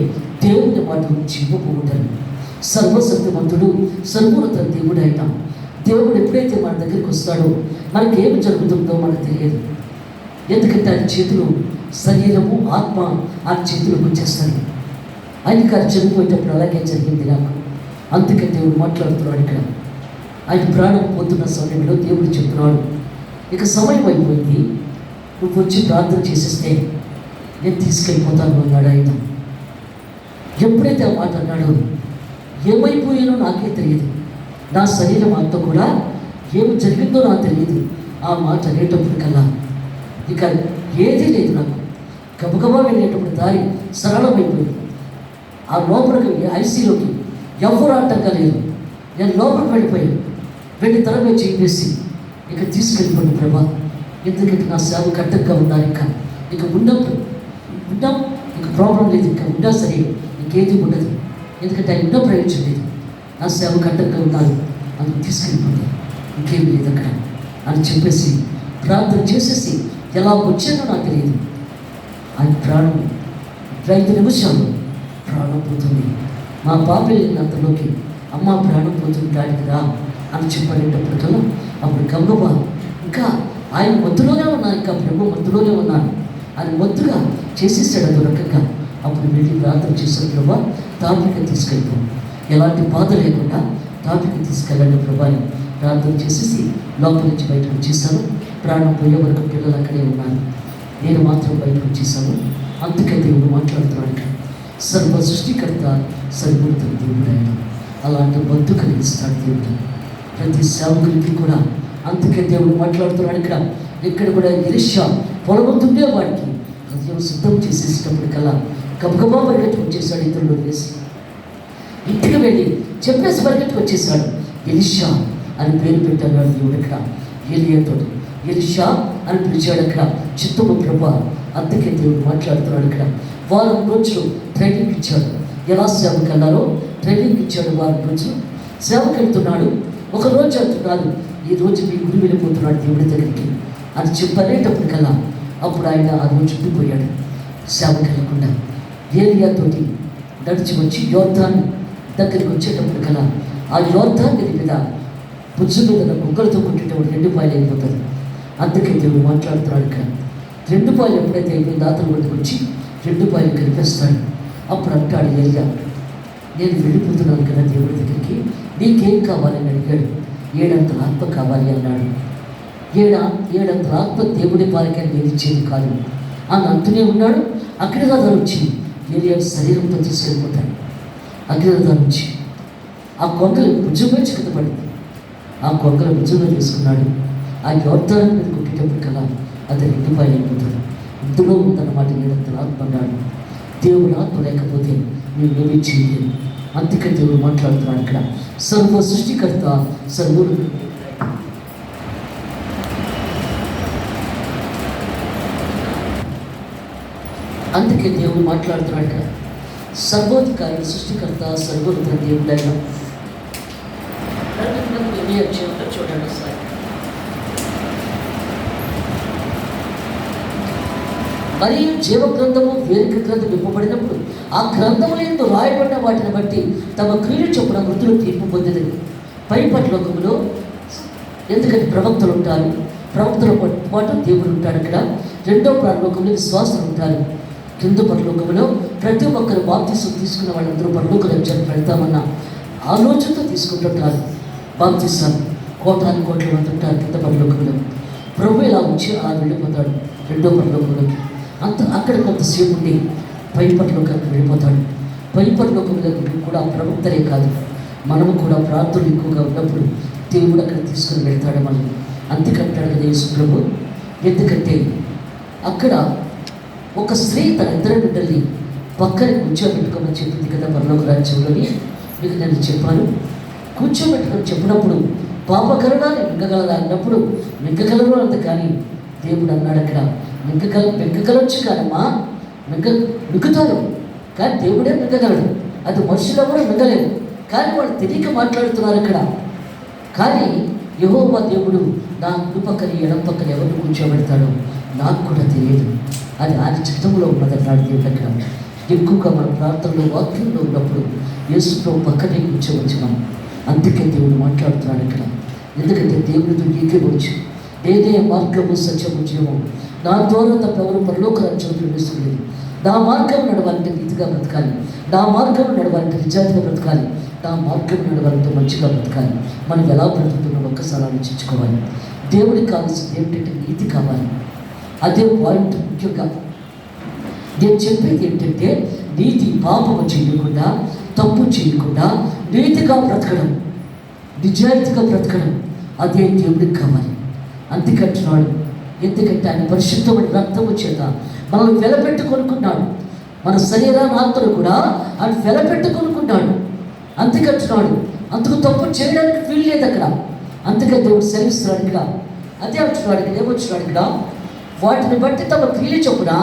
దేవుని మాట జీవపోతాడు. సర్వశక్తిమంతుడు, సర్వోన్నత దేవుడు అయినా దేవుడు ఎప్పుడైతే మన దగ్గరికి వస్తాడో మనకి ఏమి జరుగుతుందో మనకు తెలియదు. ఎందుకంటే ఆయన చేతులు, శరీరము, ఆత్మ ఆ చేతులకు వచ్చేస్తాయి. ఆయన గారు చనిపోయేటప్పుడు అలాగే జరిగింది నాకు. అందుకే దేవుడు మాట్లాడుతున్నాడు ఇక్కడ. ఆయన ప్రాణం పోతున్న సమయంలో దేవుడు చెప్తున్నాడు, ఇక సమయం అయిపోయింది, నువ్వు వచ్చి ప్రార్థన చేసేస్తే నేను తీసుకెళ్ళిపోతాను అన్నాడు ఆయన. ఎప్పుడైతే ఆ మాట అన్నాడో ఏమైపోయానో నాకే తెలియదు. నా శరీరం అంతా కూడా ఏమి జరిగిందో నాకు తెలియదు. ఆ మాట అనేటప్పటికల్లా ఇక ఏదీ లేదు నాకు. గబగబా వెళ్ళేటప్పుడు దారి సరళమైపోయింది. ఆ లోపలికి ఐసీలోకి ఎవరు ఆటంగా లేదు. నేను లోపలికి వెళ్ళిపోయాను. వెళ్ళి తల మీద చేసి ఇక తీసుకెళ్ళిపోండి ప్రభా, ఎందుకంటే నా సేవ కట్టంగా ఉన్నారు. ఇక ఉన్నాం ఇక ప్రాబ్లం లేదు. ఇంకా ఉన్నా సరే ఇంకేది ఉండదు. ఎందుకంటే ఆయన ఉన్న ప్రయోజనం లేదు. నా సేవ కట్టంగా ఉన్నారు, అందుకు తీసుకెళ్ళిపోండి, ఇంకేం లేదు అక్కడ అని చెప్పేసి ప్రార్థన చేసేసి ఎలా వచ్చానో నాకు తెలియదు. ఆయన ప్రాణం 5 నిమిషాలు ప్రాణం పోతుంది. మా పాప వెళ్ళినంతలోకి అమ్మ ప్రాణం పోతుంది దానికి రా అని చెప్పేటప్పటికల్లా అప్పుడు గంగవ్వ ఇంకా ఆయన మత్తులోనే ఉన్నాను, ఇంకా ప్రభు మత్తులోనే ఉన్నాను అని మత్తుగా చేసేసాడు అది రకంగా. అప్పుడు వెళ్ళి ప్రార్థన చేసిన ప్రభా తాపిక తీసుకెళ్ళిపో, ఎలాంటి బాధ లేకుండా తాపిక తీసుకెళ్ళండి ప్రభాని ప్రార్థన చేసేసి లోపల నుంచి బయటకు వచ్చేసాను. ప్రాణం పోయే వరకు పిల్లలు అక్కడే ఉన్నారు, నేను మాత్రం బయటకు వచ్చేసాను. అందుకే దేవుడు మాట్లాడుతున్నాడు, సర్వ సృష్టికర్త సర్వోన్నత దేవుడు ఆయన. అలాంటి బంధు కలిగిస్తాడు దేవుడు ప్రతి సేవకులకి కూడా. అందుకే దేవుడు మాట్లాడుతున్నాడు ఇక్కడ కూడా ఎలీషా పొలమొద్దుండే వాడికి హృదయం సిద్ధం చేసేటప్పటికల్లా గబగబా పరిగెట్టుకు వచ్చేసాడు. ఇతరులు వేసి ఇంటికి వెళ్ళి చెప్పేసి పరిగెట్టుకు వచ్చేసాడు. ఎలీషా అని పేరు పెట్టాడు దేవుడు ఇక్కడ ఏలియాతో. ఎలీషా అని పిలిచాడు అక్కడ, చిత్తము ప్రభా. అందుకే దేవుడు మాట్లాడుతున్నాడు ఇక్కడ. 4 రోజులు ట్రైనింగ్ ఇచ్చాడు. ఎలా సేవకు వెళ్ళాలో ట్రైనింగ్ ఇచ్చాడు. 4 రోజులు సేవకు వెళ్తున్నాడు. ఒక రోజు అంటున్నాడు, ఈ రోజు మీ గురి వెళ్ళిపోతున్నాడు దేవుడి దగ్గరికి అని చెప్పనేటప్పటికల్లా అప్పుడు ఆయన ఆ రోజు ఉండిపోయాడు సేవకు వెళ్ళకుండా. ఏలియాతోటి నడిచి వచ్చి యోర్దాను దగ్గరికి వచ్చేటప్పటికల్లా ఆ యోర్దాను నది మీద బుజ్జు మీద కుక్కలతో కొట్టేటప్పుడు 2 పాయలు అయిపోతుంది. అందుకే దేవుడు మాట్లాడుతున్నాడు ఇక్కడ. 2 పాయలు ఎప్పుడైతే అయిపోయింది దాతలు వద్దకు వచ్చి 2 పాయలు కనిపిస్తాడు. అప్పుడు అంటాడు ఏలియా, నేను వెళ్ళిపోతున్నాను కదా దేవుడి దగ్గరికి, నీకేం కావాలని అడిగాడు. 7 అంతల ఆత్మ కావాలి అన్నాడు. 7 అంతల ఆత్మ దేవుడి పాలకి నేను ఇచ్చేది కాదు అని అంటూనే ఉన్నాడు. అక్కడే కదా వచ్చి ఏరియా శరీరంతో తీసుకెళ్ళిపోతాడు. అగ్నిరథం నుంచి ఆ కొంగలు భుజంగా చిక్కుతపడింది. ఆ కొంగలు భుజంగా తీసుకున్నాడు. ఆ యోర్దాను మీద కొట్టేటప్పటికల్లా అది రెండుపాయలు అయిపోతాడు. ఇందులో ఉందన్నమాట ఏడంతల ఆత్మ అన్నాడు. దేవుడు ఆత్మ లేకపోతే నువ్వేమీ చేయలేదు. అందుకే దేవుడు మాట్లాడుతున్నాడు ఇక్కడ. సర్వ సృష్టికర్త సర్వుడు. అందుకే దేవుడు మాట్లాడుతున్నాడు ఇక్కడ. సర్వోధికారి, సృష్టికర్త, సర్వోన్నత దేవుడైన చూడండి సార్. మరియు జీవ గ్రంథము వేదిక గ్రంథం ఇవ్వబడినప్పుడు ఆ గ్రంథముల యందు రాయబడిన వాటిని బట్టి తమ క్రియలు చొప్పున మృతులు తీర్పు పొందినది. పై పరలోకములో ఎందుకంటే ప్రవక్తలు ఉంటారు, ప్రవక్తల పాటు దేవుడు ఉంటాడు. అక్కడ రెండో పరలోకంలో విశ్వాసులు ఉంటారు. కింద పరలోకంలో ప్రతి ఒక్కరు బాప్తిసం తీసుకున్న వాళ్ళందరూ పరలోక రాజ్యానికి వెళ్తామన్న ఆలోచనతో తీసుకుంటుంటారు. బాప్తిసాలు కోటాను కోట్ల మంది ఉంటారు కింద పరలోకంలో. ప్రభు ఇలా వచ్చి అలా వెళ్ళిపోతాడు రెండో పరలోకంలోకి. అక్కడ కొంతసేపు ఉండి పై పరలోకానికి వెళ్ళిపోతాడు. పై పరలోకంలో కూడా ప్రవక్తలే కాదు, మనము కూడా ప్రార్థనలు ఎక్కువగా ఉన్నప్పుడు దేవుడు అక్కడ తీసుకుని వెళ్తాడు మనం. అంతేకంటాడు కదా యేసు ప్రభు. ఎందుకంటే అక్కడ ఒక స్త్రీ తన ఇద్దరు బిడ్డల్ని పక్కన కూర్చోబెట్టుకోమని చెప్పింది కదా పరలోక రాజ్యంలోని. మీకు నేను చెప్పాను, కూర్చోబెట్టుకొని చెప్పినప్పుడు పాపకరణాన్ని మింగగలరా అన్నప్పుడు మింగగలరు అంత. కానీ దేవుడు అన్నాడు అక్కడ మింగగలొచ్చు కాదమ్మా, మింగుతారు కానీ దేవుడే మింగగలడు. అది మనుషులు కూడా మింగలేదు. కానీ వాళ్ళు తెలియక మాట్లాడుతున్నారు అక్కడ. కానీ యెహోవా దేవుడు నా కుడి పక్కన ఎడం పక్కన ఎవరిని కూర్చోబెడతాడో నాకు కూడా తెలియదు. అది ఆయన చిత్తంలో ఉన్నదన్నాడు దేవుడు అక్కడ. ఎక్కువగా మన ప్రార్థనలో వాక్యంలో ఉన్నప్పుడు యేసుతో పక్కనే కూర్చోవచ్చు మనం. అందుకే దేవుడు మాట్లాడుతున్నాడు ఇక్కడ. ఎందుకంటే దేవుడితో ఏకీభవించు. నేనే మార్గము సత్యము జీవము, నా ద్వారా తప్ప ఎవరు పరలోక రాజ్యం ప్రవేశించలేదు. నా మార్గం నడవాలంటే నీతిగా బ్రతకాలి, నా మార్గం నడవాలంటే నిజాయితీగా బ్రతకాలి, నా మార్గం నడవాలంటే మంచిగా బ్రతకాలి. మనం ఎలా బ్రతుకుతున్నాం ఒక్కసారి ఆలోచించుకోవాలి. దేవుడికి కావాల్సింది ఏమిటంటే నీతి కావాలి. అదే పాయింట్ ముఖ్యంగా నేను చెప్పేది ఏంటంటే నీతి. పాపము చేయకుండా, తప్పు చేయకుండా నీతిగా బ్రతకడం, నిజాయితీగా బ్రతకడం, అదే దేవుడికి కావాలి. అందుకంటున్నాడు. ఎందుకంటే ఆయన పరిశుద్ధమైన రక్తము చేత మనల్ని వెలపెట్టుకొనుకున్నాడు. మన శరీరాన్ని ఆత్మను కూడా ఆయన వెలపెట్టుకొనుకున్నాడు. అందుకంటున్నాడు. అందుకు తప్పు చేయడానికి వీలు లేదు అక్కడ. అందుకే దేవుడు సెలవిస్తున్నాడు ఇక్కడ. అదే అంటున్నాడు ఇక్కడ. ఏమొచ్చున్నాడు ఇక్కడ? వాటిని బట్టి తమ క్రియలు చొప్పున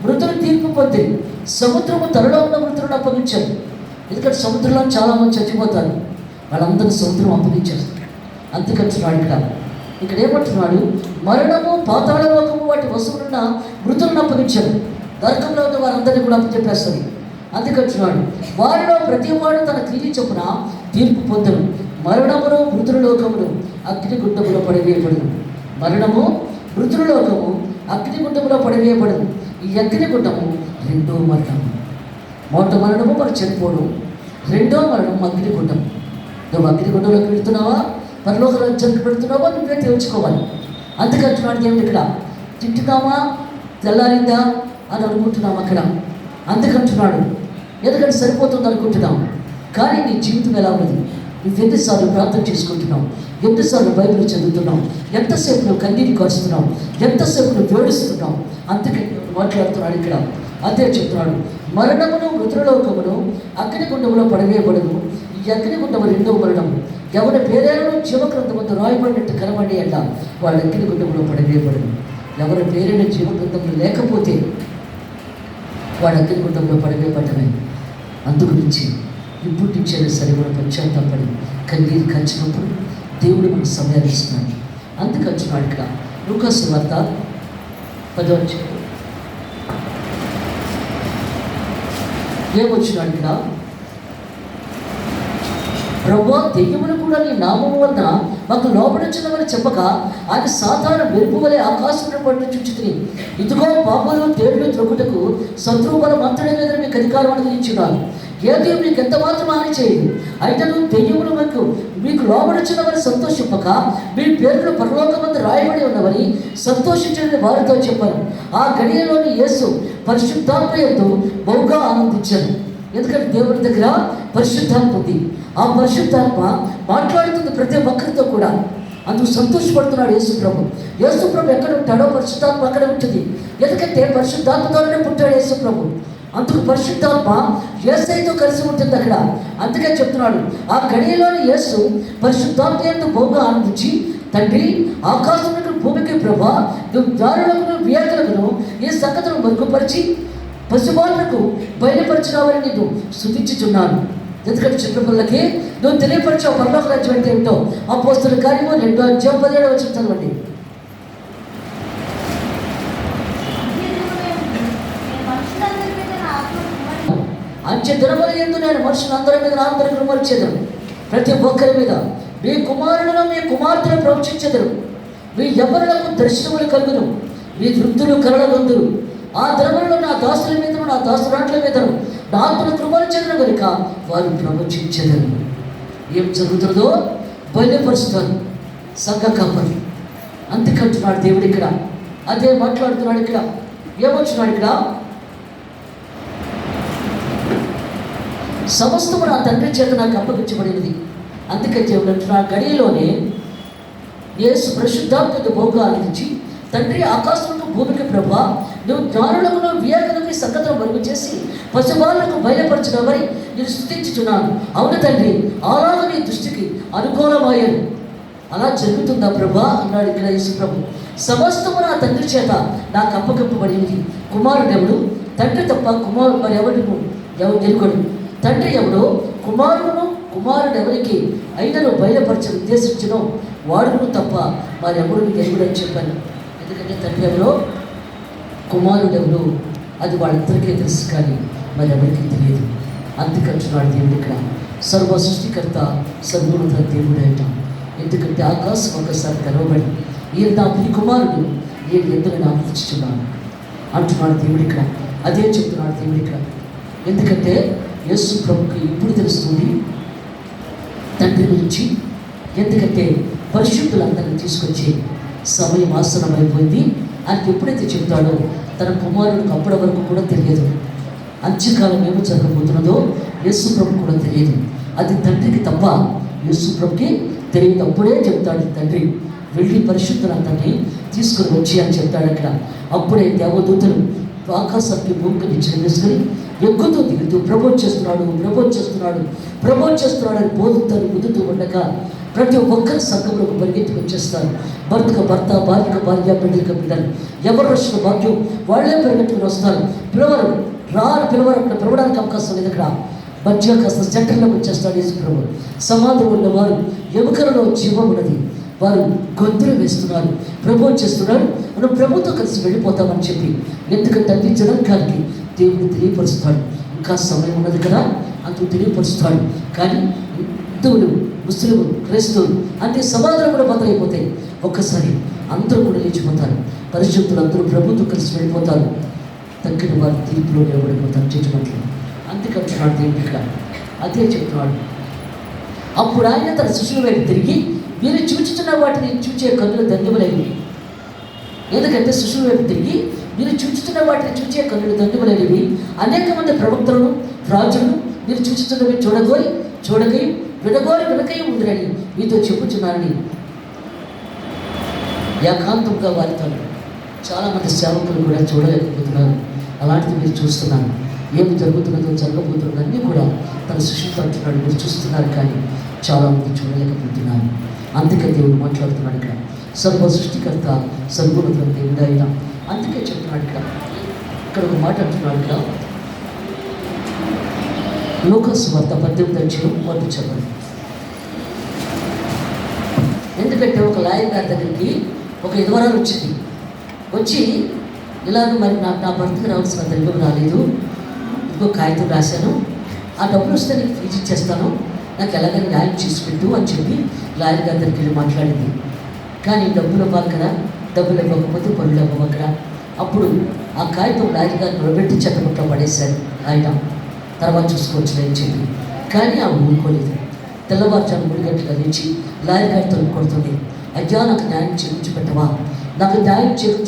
మృతులు తీర్పు పొంది సముద్రము తనలో ఉన్న మృతులను అప్పగించారు. ఎందుకంటే సముద్రంలో చాలామంది చచ్చిపోతారు, వాళ్ళందరూ సముద్రం అప్పగించేస్తారు. అందుకంటున్నాడు ఇక్కడ. ఇక్కడ ఏమంటున్నాడు? మరణము, పాతాళ లోకము వాటి వశములున్న మృతులను అప్పగించారు. నరకంలో ఉన్న వారందరినీ కూడా అప్పచెప్పేస్తుంది. అందుకంటున్నాడు వారిలో ప్రతి వాడు తన క్రియలు చొప్పున తీర్పు పొందరు. మరణమును, మృతుల లోకమును అగ్నిగుండములో పడివేయబడును. మరణము, మృతుల లోకము అగ్నిగుండములో పడివేయబడును. ఈ అగ్నిగుండము రెండో మరణము. మొదట మరణము మనం చనిపోవడం, రెండో మరణం అగ్నిగుండం. నువ్వు అగ్నిగుండంలోకి వెళుతున్నావా, పరలోక రాజ్యానికి పెడుతున్నావా, నువ్వే తేల్చుకోవాలి. అందుకంటున్నాడు దేవుడు ఇక్కడ. తింటున్నావా, తెల్లారిందా అని అనుకుంటున్నాం అక్కడ. అందుకంటున్నాడు. ఎందుకంటే సరిపోతుంది అనుకుంటున్నాం, కానీ నీ జీవితం ఎలా ఉన్నది? నువ్వు ఎన్నిసార్లు ప్రార్థన చేసుకుంటున్నావు, ఎంతసార్లు బైబిల్ చదువుతున్నావు, ఎంతసేపు నువ్వు కన్నీరు కారుస్తున్నావు, ఎంతసేపు నువ్వు వేడుస్తున్నావు. అందుకే మాట్లాడుతున్నాడు ఇక్కడ. అదే చెప్తున్నాడు. మరణమును, మృతులోకమును అగ్నిగుండములో పడవేయబడను. ఈ అగ్నిగుండము రెండవ మరణం. ఎవరి పేరేను జీవగ్రంథముతో రాయబడినట్టు కనబడి అంట వాళ్ళ అగ్నిగుండములో పడవేయబడను. ఎవరి పేరైన జీవగ్రంథంలో లేకపోతే వాడు అగ్నిగుండంలో పడవేయబడమే. అందుగురించి ఇప్పుడు నుంచైనా సరే మనం పశ్చాత్తాపడి కన్నీరు కంచినప్పుడు దేవుడు మనకు సమయాన్ని ఇస్తున్నాడు. అందుకంటున్నాడు ఇక్కడ. లూకా సువార్త 10వ అధ్యాయం ఏమొచ్చినాడు ఇక్కడ? ప్రభువా, దెయ్యములు కూడా నీ నామము వలన మాకు లోపడించినవని చెప్పక ఆయన సాధారణ మెరుపు వలె ఆకాశం పట్టు చూచుకుని, ఇదిగో పాపలు తేళ్లు త్రొక్కుటకు శత్రువు బలం అంతడే లేదని మీకు అధికారం అనుగ్రహించున్నాను. ఏది మీకు ఎంత మాత్రం హాని చేయదు. అయితేను దెయ్యములు మీకు లోబడించినవని సంతోషింపక మీ పేర్లు పరలోకమందు రాయబడి ఉన్నవని సంతోషించని వారితో చెప్పాను. ఆ గడియలోని యేసు పరిశుద్ధాత్మ యందు బహుగా ఆనందించాను. ఎందుకంటే దేవుడి దగ్గర పరిశుద్ధాత్మ ఉంది. ఆ పరిశుద్ధాత్మ మాట్లాడుతుంది ప్రతి ఒక్కరితో కూడా. అందుకు సంతోషపడుతున్నాడు యేసుప్రభు. యేసుప్రభు ఎక్కడ ఉంటాడో పరిశుద్ధాత్మ అక్కడ ఉంటుంది. ఎందుకంటే పరిశుద్ధాత్మతోనే పుట్టాడు యేసుప్రభు. అందుకు పరిశుద్ధాత్మ యేసయ్యతో కలిసి ఉంటుంది అక్కడ. అందుకే చెప్తున్నాడు, ఆ గడియలోని యేసు పరిశుద్ధాత్మ యందు బహుగా ఆనందించి, తండ్రి, ఆకాశమునకు భూమికి ప్రభా, నువ్వు దారులకు వ్యాధులను ఈ సంగతులను మరుగుపరిచి పశుబాలకు బయలుపరిచినావని నేను స్తుతించుచున్నాను. ఎందుకంటే చిన్నపిల్లలకి నువ్వు తెలియపరిచావు పరలోక రాజ్యం అంటే ఏమిటో. అపోస్తలుల కార్యము 2:17 చదవండి. అంచె దినముల యందు నేను మనుషులందరి మీద నా ఆత్మను కుమ్మరించెదను. ప్రతి ఒక్కరి మీద మీ కుమారులను మీ కుమార్తెను ప్రవచించెదరు. మీ యవ్వనులకు దర్శనములు కలుగును, మీ వృద్ధులు కలలగొందురు. ఆ దినములలో నా దాసుల మీదను నా దాసురాట్ల మీదను నా ఆత్మను కుమ్మరించెదను కనుక వారు ప్రవచించెదరు. ఏం జరుగుతుందో బయలుపరుస్తారు సంఘ కాపరి. అంతకంటున్నాడు దేవుడు ఇక్కడ. అదే మాట్లాడుతున్నాడు ఇక్కడ. ఏమొచ్చున్నాడు ఇక్కడ? సమస్తము నా తండ్రి చేత నాకు అప్పగించబడినది. అందుకే దేవుడు అంటున్నాడు, గడియలోనే యేసు పరిశుద్ధాత్మతో బహుగా ఆనందించి, తండ్రి, ఆకాశములకు భూమికి ప్రభా, నువ్వు జ్ఞానులకు వివేకులకు సంగతులు మరుగు చేసి పశుబాలకు బయలుపరచినవని నేను స్తుతించుచున్నాను. అవును తండ్రి, అలాగ నీ దృష్టికి అనుకూలమయ్యాను. అలా జరుగుతుందా ప్రభా అన్నాడు ఇక్కడ యేసు ప్రభు. సమస్తము నా తండ్రి చేత నాకు అప్పగింపబడినది. కుమారుడు ఎవడు? తండ్రి తప్ప కుమారుడు మరి ఎవరు ఎరుగడు. తండ్రి ఎవడో కుమారుడు ఎవరికి అయినను బయలుపరచ ఉద్దేశించను వాడును తప్ప మరెవడు ఎరుగుడని చెప్పాను. ఎందుకంటే తండ్రి ఎవరో కుమారుడు ఎవరో అది వాళ్ళిద్దరికీ తెలుసు, కానీ మరి ఎవరికి తెలియదు. అందుకంటున్నాడు దేవుడు ఇక్కడ. సర్వ సృష్టికర్త సద్గుణత దేవుడు అయిన. ఎందుకంటే ఆకాశం ఒకసారి తెరవబడి, ఈయన నా ప్రియ కుమారుడు, ఈయన ఎందుకు నా పిలుచుతున్నాను అంటున్నాడు దేవుడు ఇక్కడ. అదే చెప్తున్నాడు దేవుడు ఇక్కడ. ఎందుకంటే యేసు ప్రభుకి ఇప్పుడు తెలుస్తుంది తండ్రి గురించి. ఎందుకంటే పరిశుద్ధులందరినీ తీసుకొచ్చి సమయం ఆసనం అయిపోయింది అని ఎప్పుడైతే చెప్తాడో తన కుమారుడికి అప్పటి వరకు కూడా తెలియదు. అంత్యకాలం ఏమో జరగబోతున్నదో యేసు ప్రభు కూడా తెలియదు. అది తండ్రికి తప్ప యేసు ప్రభుకి తెలియదు. అప్పుడే చెప్తాడు తండ్రి, వెళ్ళి పరిశుద్ధులందరినీ తీసుకొని వచ్చి అని చెప్తాడు అక్కడ. అప్పుడే దేవదూతలు ఆకాశానికి భూమికి నిచ్చెన వేసుకొని ఎక్కుతూ దిగుతూ ప్రమోట్ చేస్తున్నాడు అని బోధుతారు ముదుతూ ఉండగా ప్రతి ఒక్కరి సంఘంలోకి పరిగెత్తి వచ్చేస్తారు. భర్తకు భర్త, భార్యకు భార్య, బిడ్డలకు బిడ్డలు, ఎవరు వచ్చిన భాగ్యం వాళ్ళే పరిగెత్తుకుని వస్తారు. పిలవరు అక్కడ పిలవడానికి అవకాశం లేదు. అక్కడ మధ్య కాస్త సెంటర్లోకి వచ్చేస్తాడు యేసు ప్రభు. సమాధిలో ఉన్నవారు ఎముకలలో జీవం ఉన్నది, వారు గొంతులు వేస్తున్నారు, ప్రభు చేస్తున్నాడు, మనం ప్రభుతో కలిసి వెళ్ళిపోతామని చెప్పి. ఎందుకంటే అన్ని జనాంగానికి దేవుడు తెలియపరుస్తాడు. ఇంకా సమయం ఉన్నది కదా, అందుకు తెలియపరుస్తాడు. కానీ హిందువులు, ముస్లింలు, క్రైస్తవులు అన్ని సమాధానం కూడా బదులైపోతాయి. ఒక్కసారి అందరూ కూడా లేచిపోతారు. పరిశుద్ధులు అందరూ ప్రభుతో కలిసి వెళ్ళిపోతారు. తగ్గిన వారు తీర్పులో నిలబడిపోతారు చెట్టుమట్లు. అందుకంటున్నాడు దేవుడు ఇక్కడ. అదే చెప్తున్నాడు. అప్పుడు ఆయన తన శిష్యుల వైపు తిరిగి, మీరు చూచుతున్న వాటిని చూచే కన్నులు ధన్యములైనవి. ఎందుకంటే శిశువు వైపు తిరిగి, మీరు చూచుతున్న వాటిని చూచే కన్నులు ధన్యములైనవి. అనేక మంది ప్రవక్తలను, రాజులను మీరు చూచుతున్నవి చూడగై వినకై ఉందిరని మీతో చెప్పుచున్నారని ఏకాంతంగా వారితో చాలామంది సేవకులు కూడా చూడలేకపోతున్నారు. అలాంటిది మీరు చూస్తున్నారు. ఏమి జరుగుతున్నదో జరగబోతున్నదో అన్నీ కూడా తన శిష్యులతో అంటున్నాడు, మీరు చూస్తున్నారు, కానీ చాలామంది చూడలేకపోతున్నారు. అందుకే దేవుడు మాట్లాడుతున్నాడు ఇక్కడ. సర్వ సృష్టికర్త సద్గుణత దేవుడు అయిన. అందుకే చెప్తున్నాడు ఇక్కడ ఒక మాట అంటున్నాడు ఇక్కడ. లూకాసు వార్త 18:1 చెప్పండి. ఎందుకంటే ఒక లాయర్ గారి దగ్గరికి ఒక విధవరాలు వచ్చింది. వచ్చి ఇలాగ మరి నా భర్తకు రావాల్సిన డబ్బులు రాలేదు, ఇంకో కాగితం రాశాను, ఆ డబ్బులు వస్తే నీకు ఫీజు ఇచ్చేస్తాను, నాకు ఎలాగైనా న్యాయం చేసి పెట్టు అని చెప్పి లాయర్ గారి దగ్గరికి వెళ్ళి మాట్లాడింది. కానీ డబ్బులు ఇవ్వాలి కదా, డబ్బులు ఇవ్వకపోతే పనులు ఇవ్వవు అక్కడ. అప్పుడు ఆ కాగితం లాయర్ గారిని నిలబెట్టి చెత్తపుట్లో పడేశారు ఆయన. తర్వాత చూసుకోవచ్చు అని చెప్పి. కానీ ఆమె ఊరుకోలేదు. తెల్లవారుజాము 3 గంటలకు లేచి లాయర్ గారితో కొడుతుంది, అయ్యా నాకు న్యాయం చేకూర్చి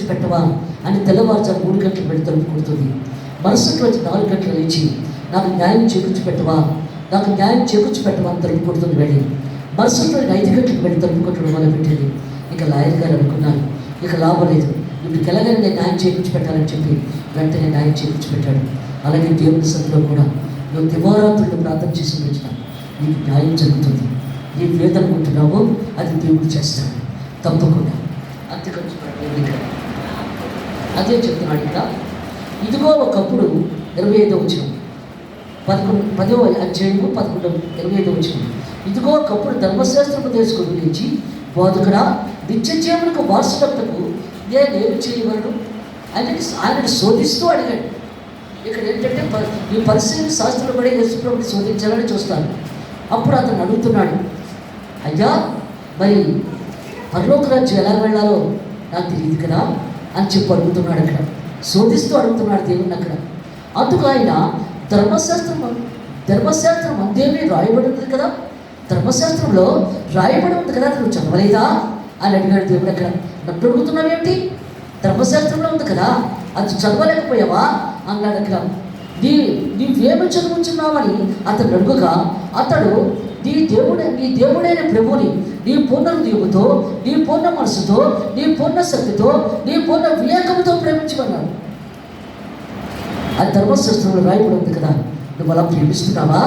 పెట్టవా అని తెల్లవారుజాము 3 గంటలకు వెళ్ళి తలుపు కొడుతుంది. మరుసటి రోజు 4 గంటలు లేచి నాకు న్యాయం చేకూర్చిపెట్టవా, నాకు న్యాయం చేకూర్చిపెట్టవా అని తలుపు కొడుతుంది. వెళ్ళి మరుసటి రోజు 5 గంటలకు వెళ్ళి తలుపు కొట్టడం మొదలుపెట్టింది. ఇక లాయర్ గారు అనుకున్నాను, ఇక లాభం లేదు, ఇప్పుడు ఎలాగైనా నేను న్యాయం చేకూర్చిపెట్టాలని చెప్పి వెంటనే న్యాయం చేకూర్చిపెట్టాడు. అలాగే దేవుని సన్నిధిలో కూడా నువ్వు దివారాత్రులు ప్రార్థన చేసి వచ్చిన నీకు న్యాయం జరుగుతుంది. నీ వేదనుకుంటున్నావో అది దేవుడు చేస్తాడు తప్పకుండా. అంతేకాదు అదే చెప్తున్నాడు ఇక్కడ. ఇదిగో ఒకప్పుడు 25వ వచనం 10వ అధ్యాయము 11-25వ వచనం. ఇదిగో ఒకప్పుడు ధర్మశాస్త్రము తెలుసుకుని లేచి బోధకుడా, నిత్య జీవనకు వారసులకు నేనేమి చేయగలను అని ఆయనను శోధిస్తూ అడిగాడు. ఇక్కడ ఏంటంటే ఈ పరిస్థితి శాస్త్రంలో పడే యేసుప్రభుని శోధించాలని చూస్తాను. అప్పుడు అతను అడుగుతున్నాడు, అయ్యా మరి పరలోక రాజ్యం ఎలా వెళ్ళాలో నాకు తెలియదు కదా అని చెప్పి అడుగుతున్నాడు. అక్కడ శోధిస్తూ అడుగుతున్నాడు దేవుని అక్కడ. అందుకు ఆయన ధర్మశాస్త్రం అందేమీ రాయబడి ఉంది కదా, ధర్మశాస్త్రంలో రాయబడి ఉంది కదా, నువ్వు చదవలేదా అని అడిగాడు దేవుడు అక్కడ. నన్ను అడుగుతున్నావేంటి, ధర్మశాస్త్రంలో ఉంది కదా అది చదవలేకపోయావా అన్నాడు అక్కడ. నీవేమి చదువుతున్నావని అతను అడుగుగా అతడు నీ దేవుడైన ప్రభుని నీ పూర్ణ హృదయముతో, నీ పూర్ణ మనసుతో, నీ పూర్ణ శక్తితో, నీ పూర్ణ వివేకంతో ప్రేమించమన్నాడు. అది ధర్మశాస్త్రంలో రాయబడి ఉంది కదా, నువ్వు అలా ప్రేమిస్తున్నావా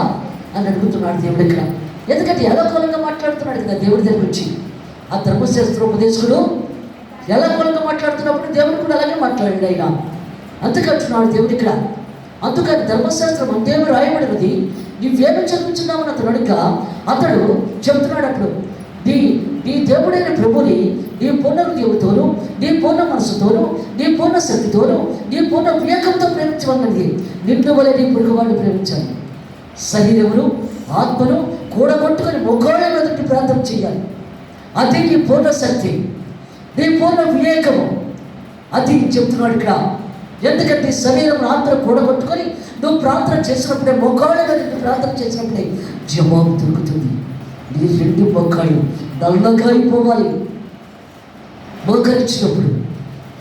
అని అడుగుతున్నాడు దేవుడు ఇక్కడ. ఎందుకంటే ఎలాగోలంగా మాట్లాడుతున్నాడు కదా దేవుడి దగ్గర వచ్చి. ఆ ధర్మశాస్త్ర ఉపదేశకుడు ఎలాగోలంగా మాట్లాడుతున్నప్పుడు దేవుడు కూడా అలాగే మాట్లాడాడు ఆయన. అంతకంటున్నాడు దేవుడు ఇక్కడ. అందుకని ధర్మశాస్త్రం అంతేమీ రాయబడినది నువ్వేమీ చదువుతున్నామని అతను అడుగుగా అతడు చెబుతున్నాడు అప్పుడు, నీ దేవుడైన ప్రభుని నీ పూర్ణ హృదయంతోనూ, నీ పూర్ణ మనసుతోనూ, నీ పూర్ణ శక్తితోనూ, నీ పూర్ణ వివేకంతో ప్రేమించమన్నది. నిన్ను వలె నీ పొరుగువాడిని ప్రేమించాలి. శరీరమును ఆత్మను కూడగొట్టుకొని మొగాళ్ళ మొదటి ప్రార్థన చేయాలి. అది నీ పూర్ణ శక్తి, నీ పూర్ణ వివేకము. అది చెప్తున్నాడు ఇక్కడ. ఎందుకంటే శరీరం ఆత్మ కూడగొట్టుకొని నువ్వు ప్రార్థన చేసినప్పుడే, మొక్కాళ్ళగా నిన్ను ప్రార్థన చేసినప్పుడే జవాబు దొరుకుతుంది. నీ 2 మొక్కాళ్ళు నల్లగా అయిపోవాలి. మోకరించినప్పుడు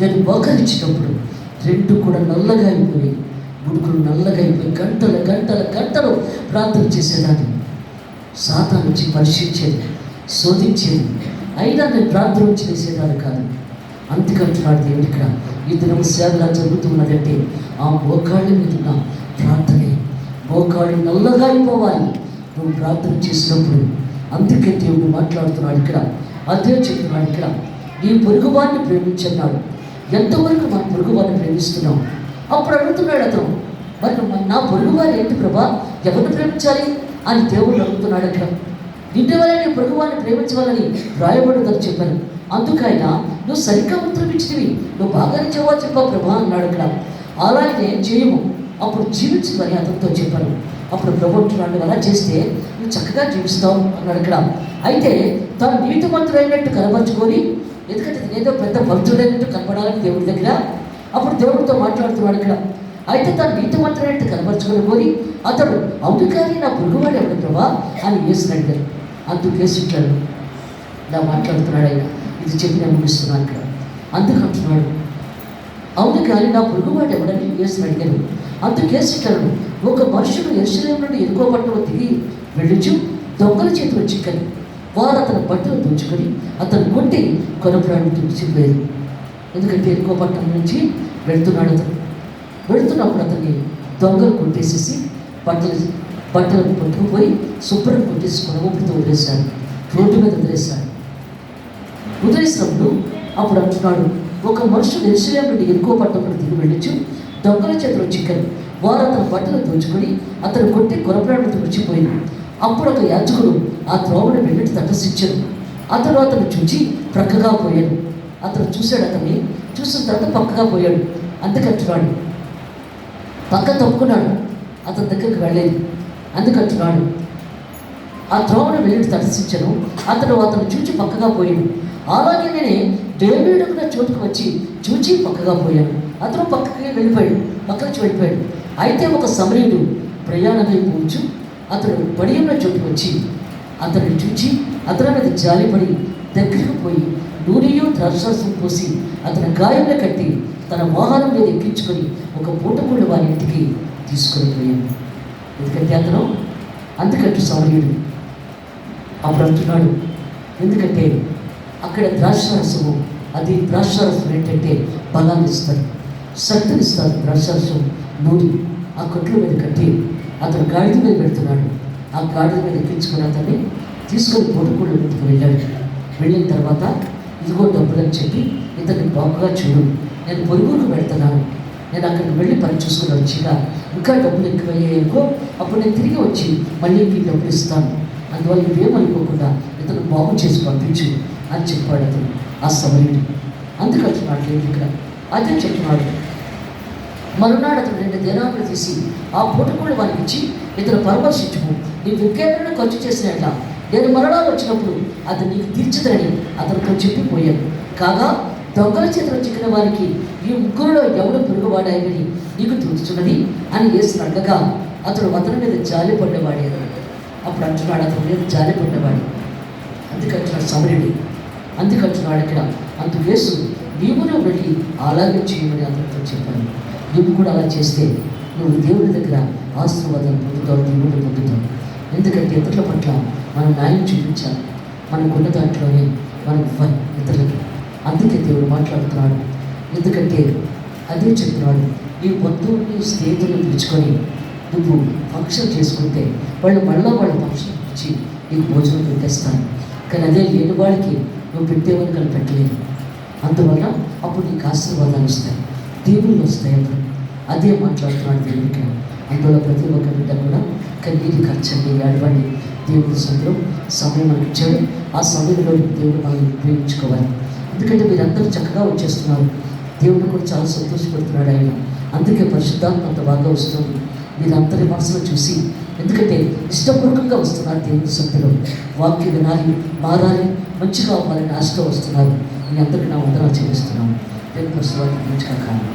2 కూడా నల్లగా అయిపోయి, ముడుకులు నల్లగా అయిపోయి గంటలు ప్రార్థన చేసేదాన్ని. సాతాను వచ్చి పరీక్షించేది, శోధించేది, అయినా నేను ప్రార్థన వచ్చి వేసేదాన్ని కాదు. అందుకంటున్నాడు దేవుడు ఇక్కడ. ఈ దినం సేవలా జరుగుతున్నదంటే ఆ మోకాళ్ళ మీద ఉన్న ప్రార్థనే. మోకాళ్ళు నల్లగా అయిపోవాలి నువ్వు ప్రార్థన చేసినప్పుడు. అందుకే దేవుడు మాట్లాడుతున్నాడు ఇక్కడ. అదే చెప్తున్నాడు ఇక్కడ, నీ పొరుగువాడిని ప్రేమించన్నాడు. ఎంతవరకు మన పొరుగువాడిని ప్రేమిస్తున్నాం? అప్పుడు అడుగుతున్నాడు అతను, మరి నా పొరుగువారు ఏంటి ప్రభా, ఎవరిని ప్రేమించాలి అని దేవుడు అడుగుతున్నాడు అక్కడ. నిన్ను వల్ల నీ పొరుగువాడిని ప్రేమించవాలని రాయబడుతుందని చెప్పాను. అందుకైనా నువ్వు సరిగ్గా ఉత్తరం ఇచ్చినవి, నువ్వు బాగానే చెప్పావు ప్రభా అన్నాడు అక్కడ. అలాగే చేయము, అప్పుడు జీవించమని అతనితో చెప్పాను. అప్పుడు ప్రభు అంటున్నాడు, అలా చేస్తే నువ్వు చక్కగా జీవిస్తావు అన్నాడు అక్కడ. అయితే తాను నీతిమంతుడైనట్టు కనపరుచుకొని, ఎందుకంటే ఏదో పెద్ద భక్తుడైనట్టు కనపడాలని దేవుడి దగ్గర. అప్పుడు దేవుడితో మాట్లాడుతున్నాడు ఇక్కడ. అయితే తాను నీతిమంతుడైనట్టు కనపరుచుకొని అతడు, అవును కానీ నా పొరుగువాడు ఎవడు ప్రభా అని యేసుని అడిగారు. అందుకు యేసు ఇట్లాడు ఇలా మాట్లాడుతున్నాడు ఆయన. ఇది చెప్పి నేను ముగిస్తున్నాను ఇక్కడ. అందుకంటున్నాడు, అవును కానీ నా పొరుగువాడు ఎవడని యేసుని అడిగారు. అందుకు యేసు ఇట్లాడు, ఒక మనుషుడు యెరూషలేము నుండి ఎరుకో పట్టణం దిగి వెళ్ళుచు దొంగల చేతిలో చిక్కని వారు అతని బట్టలు దోచుకొని అతను కొట్టి కొనప్రాణి తుడిచిపోయారు. ఎందుకంటే ఎరుకో పట్టణం నుంచి వెళ్తున్నాడు. అతను వెళుతున్నప్పుడు అతన్ని దొంగలు కొట్టేసేసి బట్టలను పట్టుకుపోయి శుభ్రం కొట్టేసి కొనగొప్పతో వదిలేశారు, రోడ్డు మీద వదిలేశారు. వదిలేసినప్పుడు అప్పుడు అంటున్నాడు, ఒక మనుషుడు యెరూషలేము నుండి ఎరుకో పట్టణం దిగి వెళ్ళొచ్చు దొంగల చేతిలో చిక్కని వారు అతని బట్టలు దోచుకొని అతను కొట్టి కొనప్రాణి తుడిచిపోయింది. అప్పుడు ఒక యాజకుడు ఆ త్రోవను వెళ్ళి తటస్థించాడు. అతను చూచి ప్రక్కగా పోయాడు. అతను చూశాడు, అతన్ని చూసిన తర్వాత పక్కగా పోయాడు. అందుకంటున్నాడు, పక్క తప్పుకున్నాడు, అతని దగ్గరికి వెళ్ళలేదు. అందుకంటున్నాడు, ఆ త్రోవను వెళ్ళి తటస్థించాను, అతను చూచి పక్కగా పోయాడు. అలాగే నేనే దేవుడుకున్న చోటుకు వచ్చి చూచి పక్కగా పోయాను. అతను పక్కకి వెళ్ళిపోయాడు, పక్క నుంచి వెళ్ళిపోయాడు. అయితే ఒక సమరయుడు ప్రయాణమై పోవచ్చు అతడు పడి ఉన్న చోటుకు వచ్చి అతన్ని చూచి అతని మీద జాలిపడి దగ్గరకు పోయి నూనెయు ద్రాక్షారసం పోసి అతని గాయంలో కట్టి తన వాహనం మీద ఎక్కించుకొని ఒక పూటకూడి వారి ఇంటికి తీసుకొని పోయాను. ఎందుకంటే అతను అందుకంటూ సమరయుడు అప్పుడు అంటున్నాడు, ఎందుకంటే అక్కడ ద్రాక్షారసము, అది ద్రాక్షారసం ఏంటంటే బలాన్ని ఇస్తారు, శక్తిని ఇస్తారు. ద్రాక్షారసం నూనె ఆ కొట్ల మీద కట్టి అతను గాడిద మీద పెడుతున్నాడు. ఆ గాడిద మీద ఎక్కించుకుని అతన్ని తీసుకొని పూటకూడి ఇంటికి వెళ్ళాడు. వెళ్ళిన తర్వాత ఇదిగో డబ్బులు అని చెప్పి ఇతన్ని బాగుగా చూడు, నేను పొరుగుకు పెడుతున్నాను, నేను అక్కడికి వెళ్ళి పని చూసుకుని వచ్చిగా ఇంకా డబ్బులు ఎక్కువయ్యాయనుకో అప్పుడు నేను తిరిగి వచ్చి మళ్ళీ మీకు డబ్బులు ఇస్తాను, అందువల్ల నువ్వేమనుకోకుండా ఇతను బాగు చేసి పంపించు అని చెప్పాడు అతను ఆ సమరుడు. అందుకంటున్నాడు లేదు ఇక్కడ అదే చెప్తున్నాడు. మరునాడు అతను 2 దినాలు తీసి ఆ పూటకూడి వారికి ఇచ్చి ఇతను పరామర్శించుము, నీవు ఇంకేమైనా ఖర్చు చేసినట్ల నేను మరణాలు వచ్చినప్పుడు అది నీకు తీర్చుదని అతనితో చెప్పిపోయాను. కాగా దొంగల చేతిలో చిక్కిన వారికి ఈ ముగ్గురులో ఎవడు పొరుగువాడాయని నీకు తెలుసున్నది అని యేసును అడగగా అతని మీద జాలి పడ్డవాడే. అప్పుడు అంటున్నాడు అతని మీద జాలి పడ్డవాడు. అందుకంటున్నాడు సమరుడు, అందుకంటున్నాడు ఇక్కడ. అందుకు యేసు నీవును వెళ్ళి అలాగే చేయమని అతనితో చెప్పాను. నువ్వు కూడా అలా చేస్తే నువ్వు దేవుడి దగ్గర ఆశీర్వాదం పొందుతావు, దేవుడు పొందుతావు. ఎందుకంటే ఇతరుల పట్ల మనం న్యాయం చూపించాలి, మనకున్న దాంట్లోనే మనం ఇతరులకి. అందుకే దేవుడు మాట్లాడుతున్నాడు. ఎందుకంటే అదే చెప్తున్నాడు, నీ బంధువుని స్నేహితులను పిలుచుకొని నువ్వు ఫంక్షన్ చేసుకుంటే వాళ్ళు మళ్ళీ వాళ్ళ ఫంక్షన్ ఇచ్చి నీకు భోజనం పెట్టేస్తాను, కానీ అదే లేని వాళ్ళకి నువ్వు పెట్టేవని కానీ పెట్టలేదు. అందువల్ల అప్పుడు నీకు ఆశీర్వాదాలు వస్తాయి, దేవుళ్ళు వస్తాయి. అప్పుడు అదే మాట్లాడుతున్నాడు దేవుడికి. అందువల్ల ప్రతి ఒక్క బిడ్డ కూడా కన్నీరు ఖర్చండి, ఏడవండి. దేవుడి సందులో సమయం మనకి ఇచ్చాడు, ఆ సమయంలో దేవుడు మనల్ని ఉపయోగించుకోవాలి. ఎందుకంటే మీరందరూ చక్కగా వచ్చేస్తున్నారు, దేవుడు కూడా చాలా సంతోషపడుతున్నాడు ఆయన. అందుకే పరిశుద్ధాత్మ అంత బాగా వస్తుంది మీరందరి మనసులో చూసి. ఎందుకంటే ఇష్టపూర్వకంగా వస్తున్నారు దేవుడి సందులో, వాక్యం వినాలి, మారాలి, మంచిగా అవ్వాలని ఆశతో వస్తున్నారు. మీ అందరికీ నా వందనాలు చెల్లిస్తున్నాను. దేవుని పరిశుద్ధాత్మ మంచిగా కాదు.